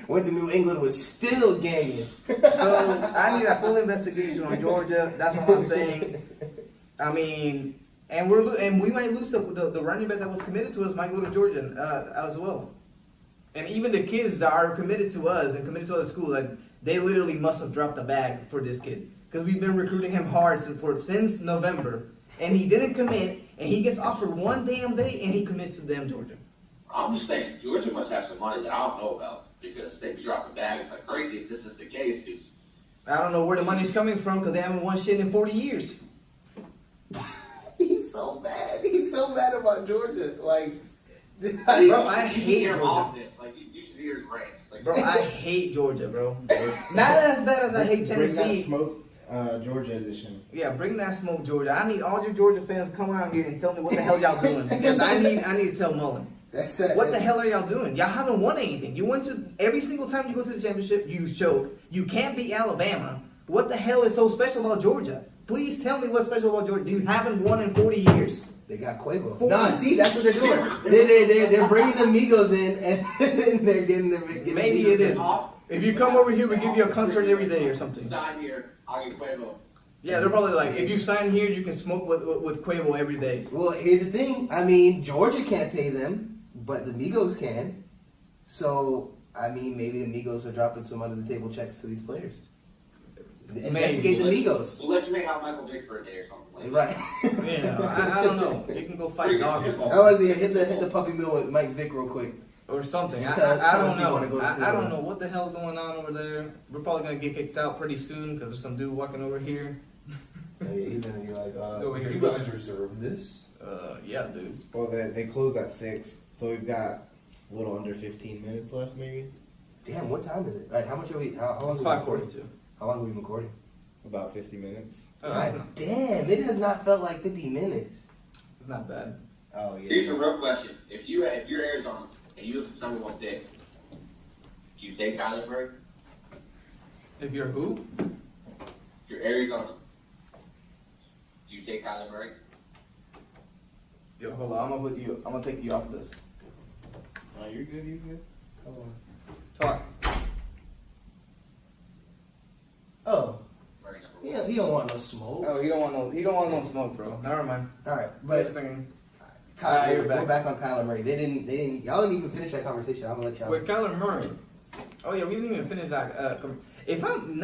Went to New England, was still ganging. So I need a full investigation on Georgia. That's what I'm saying. I mean, and we might lose the running back that was committed to us might go to Georgia as well. And even the kids that are committed to us and committed to other schools, like, they literally must have dropped the bag for this kid because we've been recruiting him hard since November, and he didn't commit, and he gets offered one damn day, and he commits to them Georgia. I'm just saying, Georgia must have some money that I don't know about because they be dropping bags like crazy if this is the case. Cause I don't know where the money's coming from because they haven't won shit in 40 years. He's so mad. He's so mad about Georgia. Like, Bro, I you should hate hear him Georgia. off this. Like, you should hear his rants. Like, Bro, I hate Georgia, bro. Not as bad as I hate Bring that Tennessee. smoke, Georgia edition. Yeah, bring that smoke, Georgia. I need all your Georgia fans to come out here and tell me what the hell y'all doing. Because I need to tell Mullen. that's that. What the hell are y'all doing? Y'all haven't won anything. You went to every single time you go to the championship, you choke. You can't beat Alabama. What the hell is so special about Georgia? Please tell me what's special about Georgia. You haven't won in 40 years. They got Quavo. 40. Nah, see, that's what they're doing. They're bringing the Migos in, and they're getting Maybe Migos it is. in. If you come over here, we give you a concert every day or something. sign here, I'll get Quavo. Yeah, they're probably like, if you sign here, you can smoke with Quavo every day. Well, here's the thing. I mean, Georgia can't pay them, but the Migos can. So, I mean, maybe the Migos are dropping some under the table checks to these players. Investigate the Migos. We'll let you make out Michael Vick for a day or something like that. Right. Yeah, I don't know. You can go fight dogs or something. I was here. Hit the puppy mill with Mike Vick real quick. Or something. I Tell don't us you wanna go know. to I Florida. don't know what the hell's going on over there. We're probably gonna get kicked out pretty soon because there's some dude walking over here. Oh, yeah, he's gonna be like, Over here. you guys reserve this? Yeah, dude. Well, they close at 6, so we've got a little under 15 minutes left, maybe. Damn, what time is it? Like, how much are we? How long? It's are we recording? 5:42. How long are we recording? About 50 minutes. God damn, it has not felt like 50 minutes. It's not bad. Oh yeah. Here's a real question. If you're Arizona and you have the number one pick, do you take Kyler Murray? If you're who? If you're Arizona, do you take Kyler Murray? Yo, hold on. I'm gonna take you off this. Oh, you're good, you're good. Come on. Talk. Oh, Murray number yeah, one. he don't want no smoke. Oh, he don't want no smoke, bro. Never mind. All right, But but Kyler, you're go back on Kyler Murray. They didn't. Y'all didn't even finish that conversation. I'm gonna let y'all. with Kyler Murray. Oh yeah, we didn't even finish that. If I'm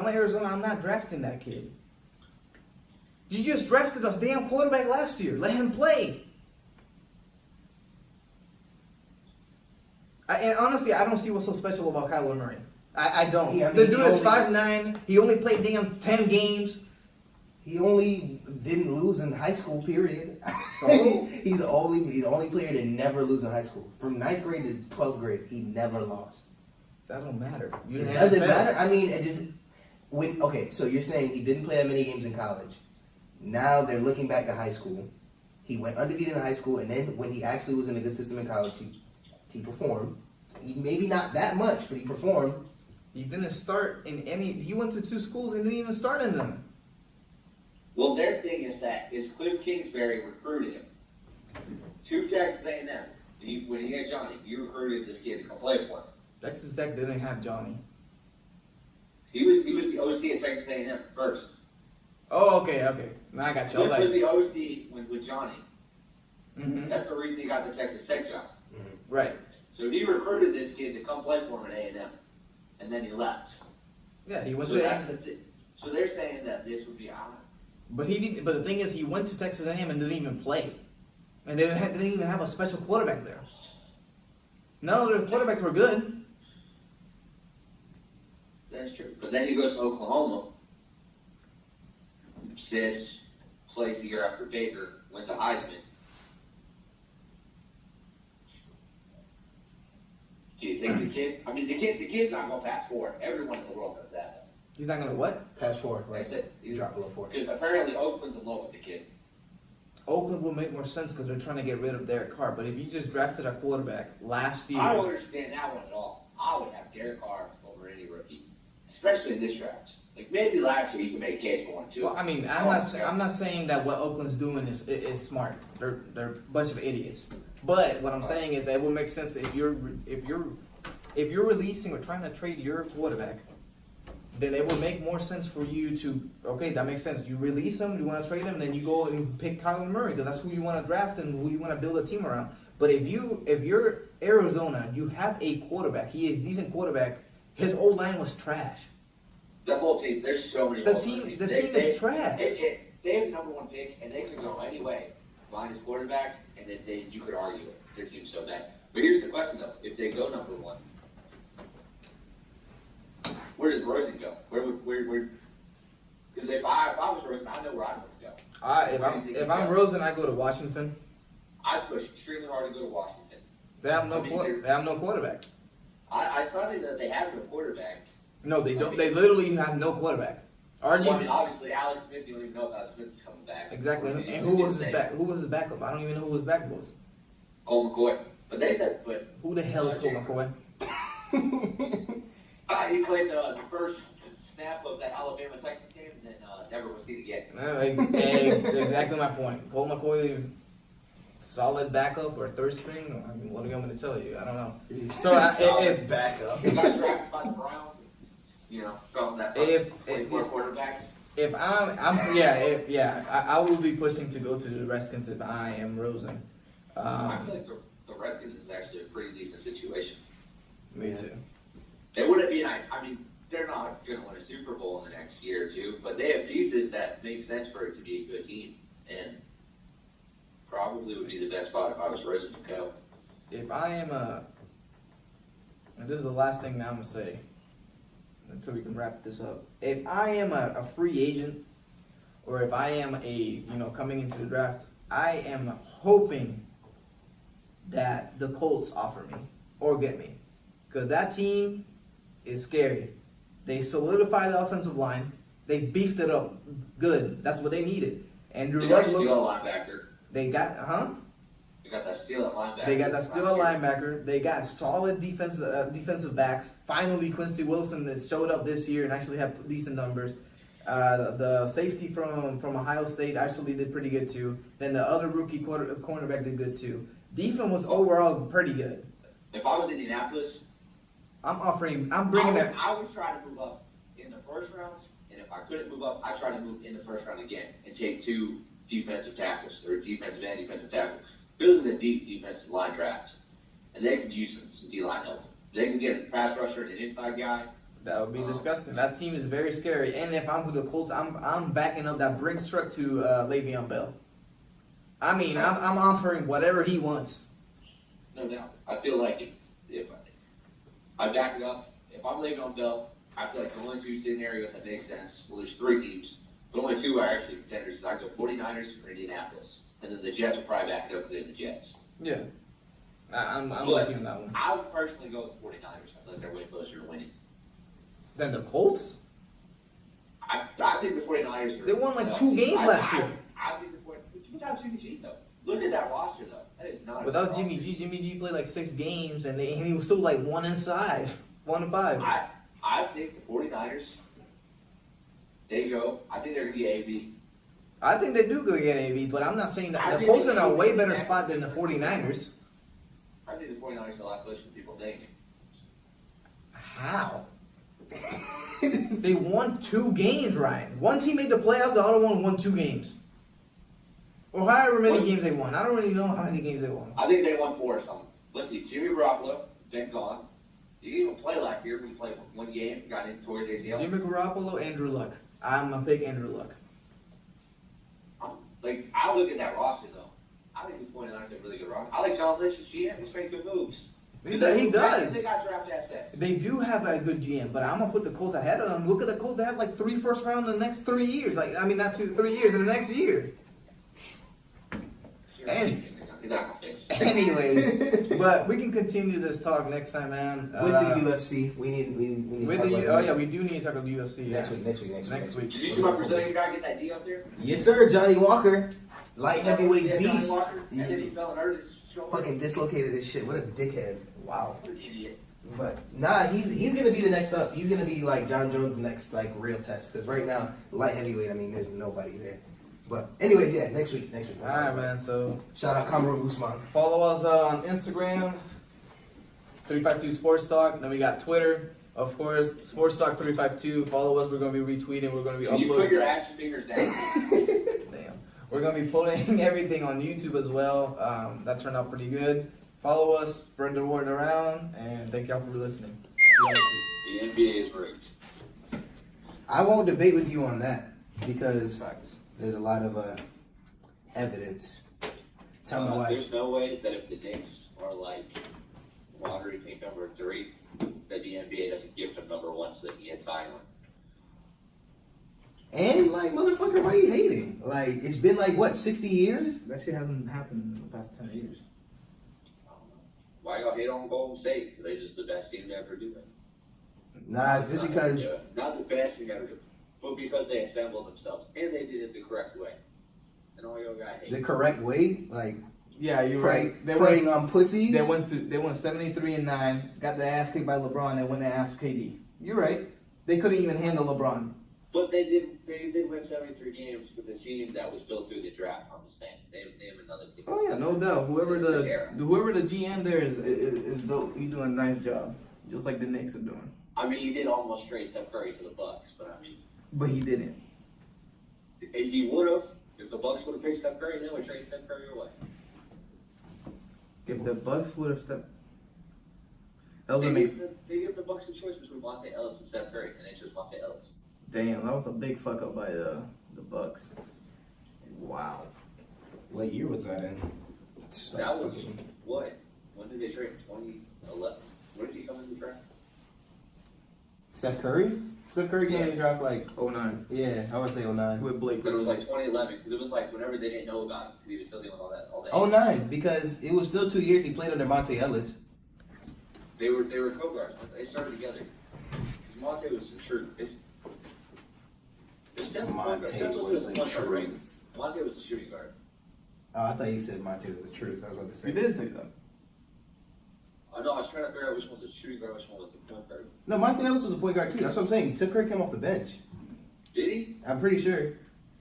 Arizona, I'm not drafting that kid. You just drafted a damn quarterback last year. Let him play. And honestly, I don't see what's so special about Kyler Murray. I don't. Yeah, I mean, the dude he is only- 5'9". He only played damn 10 games. He only didn't lose in high school. Period. So? he's the only player to never lose in high school. From 9th grade to 12th grade, he never lost. That don't matter. It doesn't matter. I mean, it just okay. So you're saying he didn't play that many games in college. Now they're looking back to high school. He went undefeated in high school, and then when he actually was in a good system in college, he performed. Maybe not that much, but he performed. He didn't start in any. He went to 2 schools and didn't even start in them. Well, their thing is Cliff Kingsbury recruited him to Texas A&M. When he had Johnny, he recruited this kid to come play for him. Texas Tech didn't have Johnny. He was the OC at Texas A&M first. Oh, okay. Now I got you. Cliff was the OC with Johnny. Mm-hmm. That's the reason he got the Texas Tech job. Right. So he recruited this kid to come play for him at A&M, and then he left. Yeah, he went So to. that's the thing. So they're saying that this would be odd. But he didn't. But the thing is, he went to Texas A&M and didn't even play, and they didn't even have a special quarterback there. No, their quarterbacks were good. That's true. But then he goes to Oklahoma, sits, plays the year after Baker, went to Heisman. Do you take the kid? I mean, the kid's not going to pass 4. Everyone in the world knows that. He's not gonna what? Pass forward, Like I right? said, He's dropped below 4. because apparently Oakland's in love with the kid. Oakland will make more sense because they're trying to get rid of Derek Carr. But if you just drafted a quarterback last year, I don't understand that one at all. I would have Derek Carr over any rookie, especially in this draft. Like maybe last year you could make a case for one too. Well, I mean, I'm not saying that what Oakland's doing is smart. They're a bunch of idiots. But what I'm saying is that it would make sense if you're releasing or trying to trade your quarterback, then it will make more sense for you to, okay, that makes sense. You release him, you want to trade him, then you go and pick Kyler Murray because that's who you want to draft and who you want to build a team around. But if you're Arizona, you have a quarterback. He is a decent quarterback. His old line was trash. The whole team, there's so many. The team is trash. They have the number one pick, and they could go any way. Find his quarterback, and then you could argue it. Their team's so bad. But here's the question though: if they go number one, where does Rosen go? Where? Because if I was Rosen, I know where I'd want to go. If I'm Rosen, I go to Washington. I'd push extremely hard to go to Washington. They have no quarterback. I saw that they have no quarterback. No, they don't. They literally have no quarterback. I mean, obviously, Alex Smith, you don't even know if Alex Smith is coming back. Exactly. And who was his backup? I don't even know who his backup was. Cole McCoy. But they said, who the hell is Cole McCoy? He played the first snap of that Alabama-Texas game and then never was seen again. Exactly my point. Cole McCoy, solid backup or third string? I mean, what are you going to tell you? I don't know. So if backup. He got drafted by the Browns. You know, from that 24 quarterbacks. I will be pushing to go to the Redskins if I am Rosen. I feel like the Redskins is actually a pretty decent situation. Me too. It wouldn't be nice. I mean, they're not going to win a Super Bowl in the next year or two, but they have pieces that make sense for it to be a good team, and probably would be the best spot if I was Rosen to go. If I am and this is the last thing that I'm going to say, so we can wrap this up. If I am a free agent, or if I am coming into the draft, I am hoping that the Colts offer me or get me, because that team is scary. They solidified the offensive line. They beefed it up good. That's what they needed. And Drew Luck looked. Linebacker. They got They got that steal at linebacker. They got solid defensive backs. Finally, Quincy Wilson that showed up this year and actually had decent numbers. The safety from Ohio State actually did pretty good too. Then the other rookie cornerback did good too. Defense was overall pretty good. If I was Indianapolis, I'm bringing that. I would try to move up in the first round, and if I couldn't move up, I'd try to move in the first round again and take 2 defensive tackles or defensive and defensive tackles. This is a deep defensive line draft, and they can use some D-line help. They can get a pass rusher and an inside guy. That would be disgusting. That team is very scary. And if I'm with the Colts, I'm backing up that Brinks truck to Le'Veon Bell. I mean, I'm offering whatever he wants. No doubt. I feel like if I back it up, if I'm Le'Veon Bell, I feel like the only 2 scenarios that make sense. Well, there's 3 teams, but only 2 are actually contenders. So I go 49ers or Indianapolis. And then the Jets will probably back it up with the Jets. Yeah. I'm liking that one. I would personally go with the 49ers. I feel like they're way closer to winning. Then the Colts? I think the 49ers are... They won like 2 games last year. I think the 49ers... Without Jimmy G, though. Look at that roster, though. That is not... Without Jimmy G played like 6 games, and he was still like 1-5. I think the 49ers, they go... I think they're going to be AB. I think they do go get AB, but I'm not saying that. The Colts are in a way better spot than the 49ers. I think the 49ers are a lot closer than people think. How? They won 2 games, Ryan. One team made the playoffs, the other one won 2 games. Or however many games they won. I don't really know how many games they won. I think they won 4 or something. Let's see. Jimmy Garoppolo, been gone. He didn't even play last year. He played 1 game, got in towards ACL. Jimmy Garoppolo, Andrew Luck. I'm a big Andrew Luck. I look at that roster, though. I think the 49ers have a really good roster. I like John Lynch's GM. He's making good moves. He does. They got draft assets. They do have a good GM, but I'm going to put the Colts ahead of them. Look at the Colts. They have like 3 first rounds in the next 3 years. Not 3 years, in the next year. Anyways, but we can continue this talk next time, man. With the UFC, we need to talk about we do need to talk about the UFC. Next week. Did you see my Brazilian guy get that D up there? Yes, sir. Johnny Walker, light heavyweight Johnny beast. Walker, and then he fell and hurt his shoulder. Fucking dislocated his shit. What a dickhead. Wow. What an idiot. But nah, he's gonna be the next up. He's gonna be like John Jones' next like real test. Because right now, light heavyweight, I mean, there's nobody there. But anyways, yeah, next week. All right, man. So Shout out Kamaru Usman. follow us on Instagram, 352 Sports Talk. Then we got Twitter, of course, Sports Talk 352. Follow us. We're gonna be retweeting. We're gonna be Can you put your action fingers down? Damn. We're gonna be putting everything on YouTube as well. That turned out pretty good. Follow us, spread the word around, and thank y'all for listening. The NBA is rigged. I won't debate with you on that because Facts. there's a lot of evidence. Tell me why. There's no way that if the Knicks are like lottery pick number 3, that the NBA doesn't give them number 1 so they can get Zion. And like, motherfucker, why are you hating? Like, it's been like what, 60 years? That shit hasn't happened in the past 10 years. Why y'all hate on Golden State? They're just the best team to ever do it. Nah, just because. Not the best team ever do it, but because they assembled themselves and they did it the correct way. And all y'all got hate. The correct way, like Yeah, you're right. preying on pussies. They went 73-9, got their ass kicked by LeBron, and went and asked KD. You're right. They couldn't even handle LeBron. But they did win 73 games with a team that was built through the draft. I'm just saying. Name another team. Oh yeah, no doubt. Whoever the GM there is dope. He's doing a nice job, just like the Knicks are doing. I mean, he did almost trade Steph Curry to the Bucks, but I mean, But he didn't. if he would have, if the Bucks would have picked Steph Curry, they would trade Steph Curry away. If the Bucks would have stepped, that was They amazing. give the Bucks a choice between Monte Ellis and Steph Curry, and they chose Monte Ellis. Damn, that was a big fuck up by the Bucks. Wow. What year was that in? It's like That was fucking- what? When did they trade him? 2011. When did he come in the draft? Steph Curry? Steph Curry came in the draft like, 09 yeah, I would say 09. with Blake. But it was like 2011 because it was like whenever they didn't know about him because he was still dealing with all that. 09, because it was still 2 years he played under Monte Ellis. They were co-guards, but they started together. Monte was the truth. Monte was the truth. Monte was the shooting guard. Oh, I thought you said Monte was the truth. I was about to say. You did say that. I know. I was trying to figure out which one was the shooting guard, which one was the point guard. No, Monte Ellis was a point guard too. That's what I'm saying. Steph Curry came off the bench. Did he? I'm pretty sure.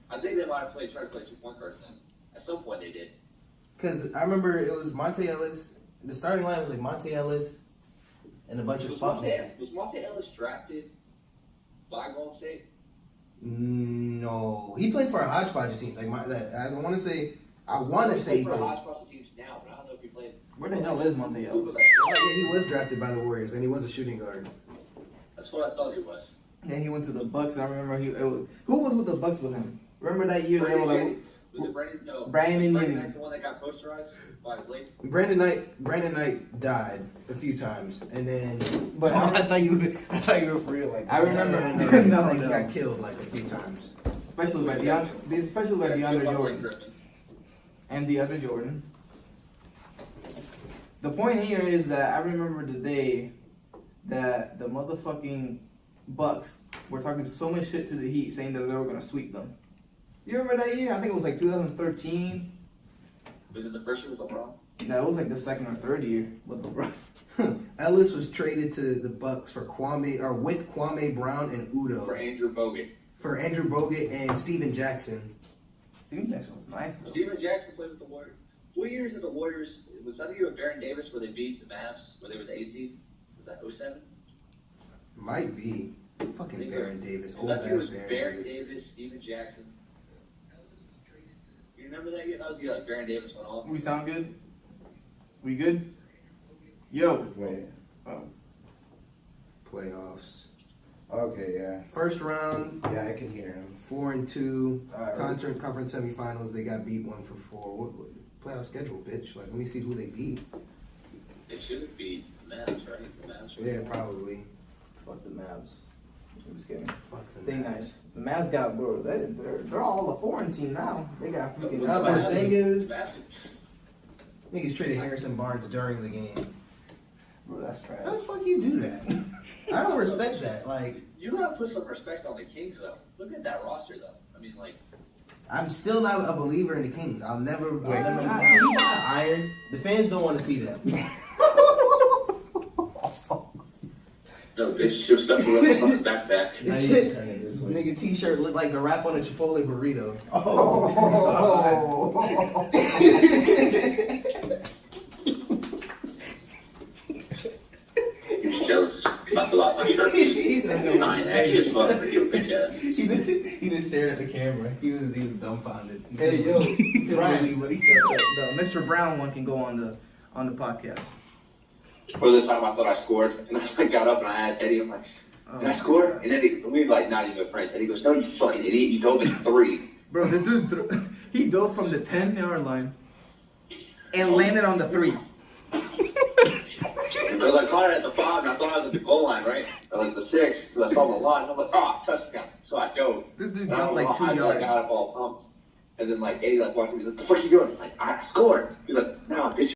I think they might have tried to play 2 point guards then. At some point they did. Because I remember it was Monte Ellis. The starting line was like Monte Ellis and a bunch of fuck niggas. Was Monte Ellis drafted by Golden State? No, he played for a hodgepodge of teams. Like I want to say he for played. hodgepodge of teams now, but I don't know if he played. Where the hell is Monte Who Ellis? was that? Oh, yeah, he was drafted by the Warriors and he was a shooting guard. That's what I thought he was. Then he went to the Bucks. I remember who was with the Bucks with him. Remember that year they were Brandon like Jennings. Was it Brandon? No. Brandon Jennings. Knight's the one that got posterized by Blake. Brandon Knight died a few times, and then. But I thought you were for real. Like I remember. No, No, he no. got killed like a few times. Especially by DeAndre Jordan and DeAndre Jordan. The point here is that I remember the day that the motherfucking Bucks were talking so much shit to the Heat, saying that they were gonna sweep them. You remember that year? I think it was like 2013. Was it the first year with LeBron? No, it was like the second or third year with LeBron. Ellis was traded to the Bucks for with Kwame Brown and Udo For Andrew Bogut. for Andrew Bogut and Steven Jackson. Steven Jackson was nice though. Steven Jackson played with the Warriors. What years did the Warriors? Was that the year with Baron Davis where they beat the Mavs, where they were the 8 seed? Was that 07? Might be fucking Baron Davis, old That ass year was Baron Baron Davis. Davis, Steven Jackson. You remember that year? That was the year like Baron Davis went off. We sound good? We good? Yo. Wait. Oh. Playoffs. Okay, yeah. First round, Yeah, I can hear him. 4-2. Alright. Conference semifinals, they got beat 1-4. What playoff schedule, bitch? Like, let me see who they beat. They should have beat the Mavs, right? The Mavs. Yeah, probably. Fuck the Mavs. I'm just kidding. Fuck them. They nice. The Mavs got, bro, they're all a foreign team now. They got freaking How about Porzingis. Mavs. Niggas traded Harrison Barnes during the game. Bro, that's How the trash. fuck you do that? I don't respect that. Like, You gotta put some respect on the Kings, though. Look at that roster, though. I mean, like, I'm still not a believer in the Kings. I'll never Wait, iron. The fans don't want to see that. No, bitch, she was stuck with a fucking backpack. Now This you shit, turn it this way. nigga t-shirt looked like the wrap on a Chipotle burrito. You're jealous. I feel like my shirt. Nah, it's actually as fuck, but you're a bitch ass. He just stared at the camera. He was dumbfounded. Hey, yo, He couldn't Ryan. believe what he said. The Mr. Brown one can go on the podcast. For this time, I thought I scored, and I like, got up and I asked Eddie, I'm like, did I score? And Eddie, we were like not even friends. Eddie goes, no, you fucking idiot, you dove in 3. Bro, this dude he dove from the 10-yard line and landed on the 3. I was like, caught it at the 5, and I thought I was at the goal line, right? Or like the 6, because I saw the line. I'm like, oh, touchdown. So I dove. This dude And I jumped don't know like 2 how I yards. got up all pumped. And then like Eddie like walked in, he's like, what the fuck you doing? I'm like, I scored. He's like, no, bitch.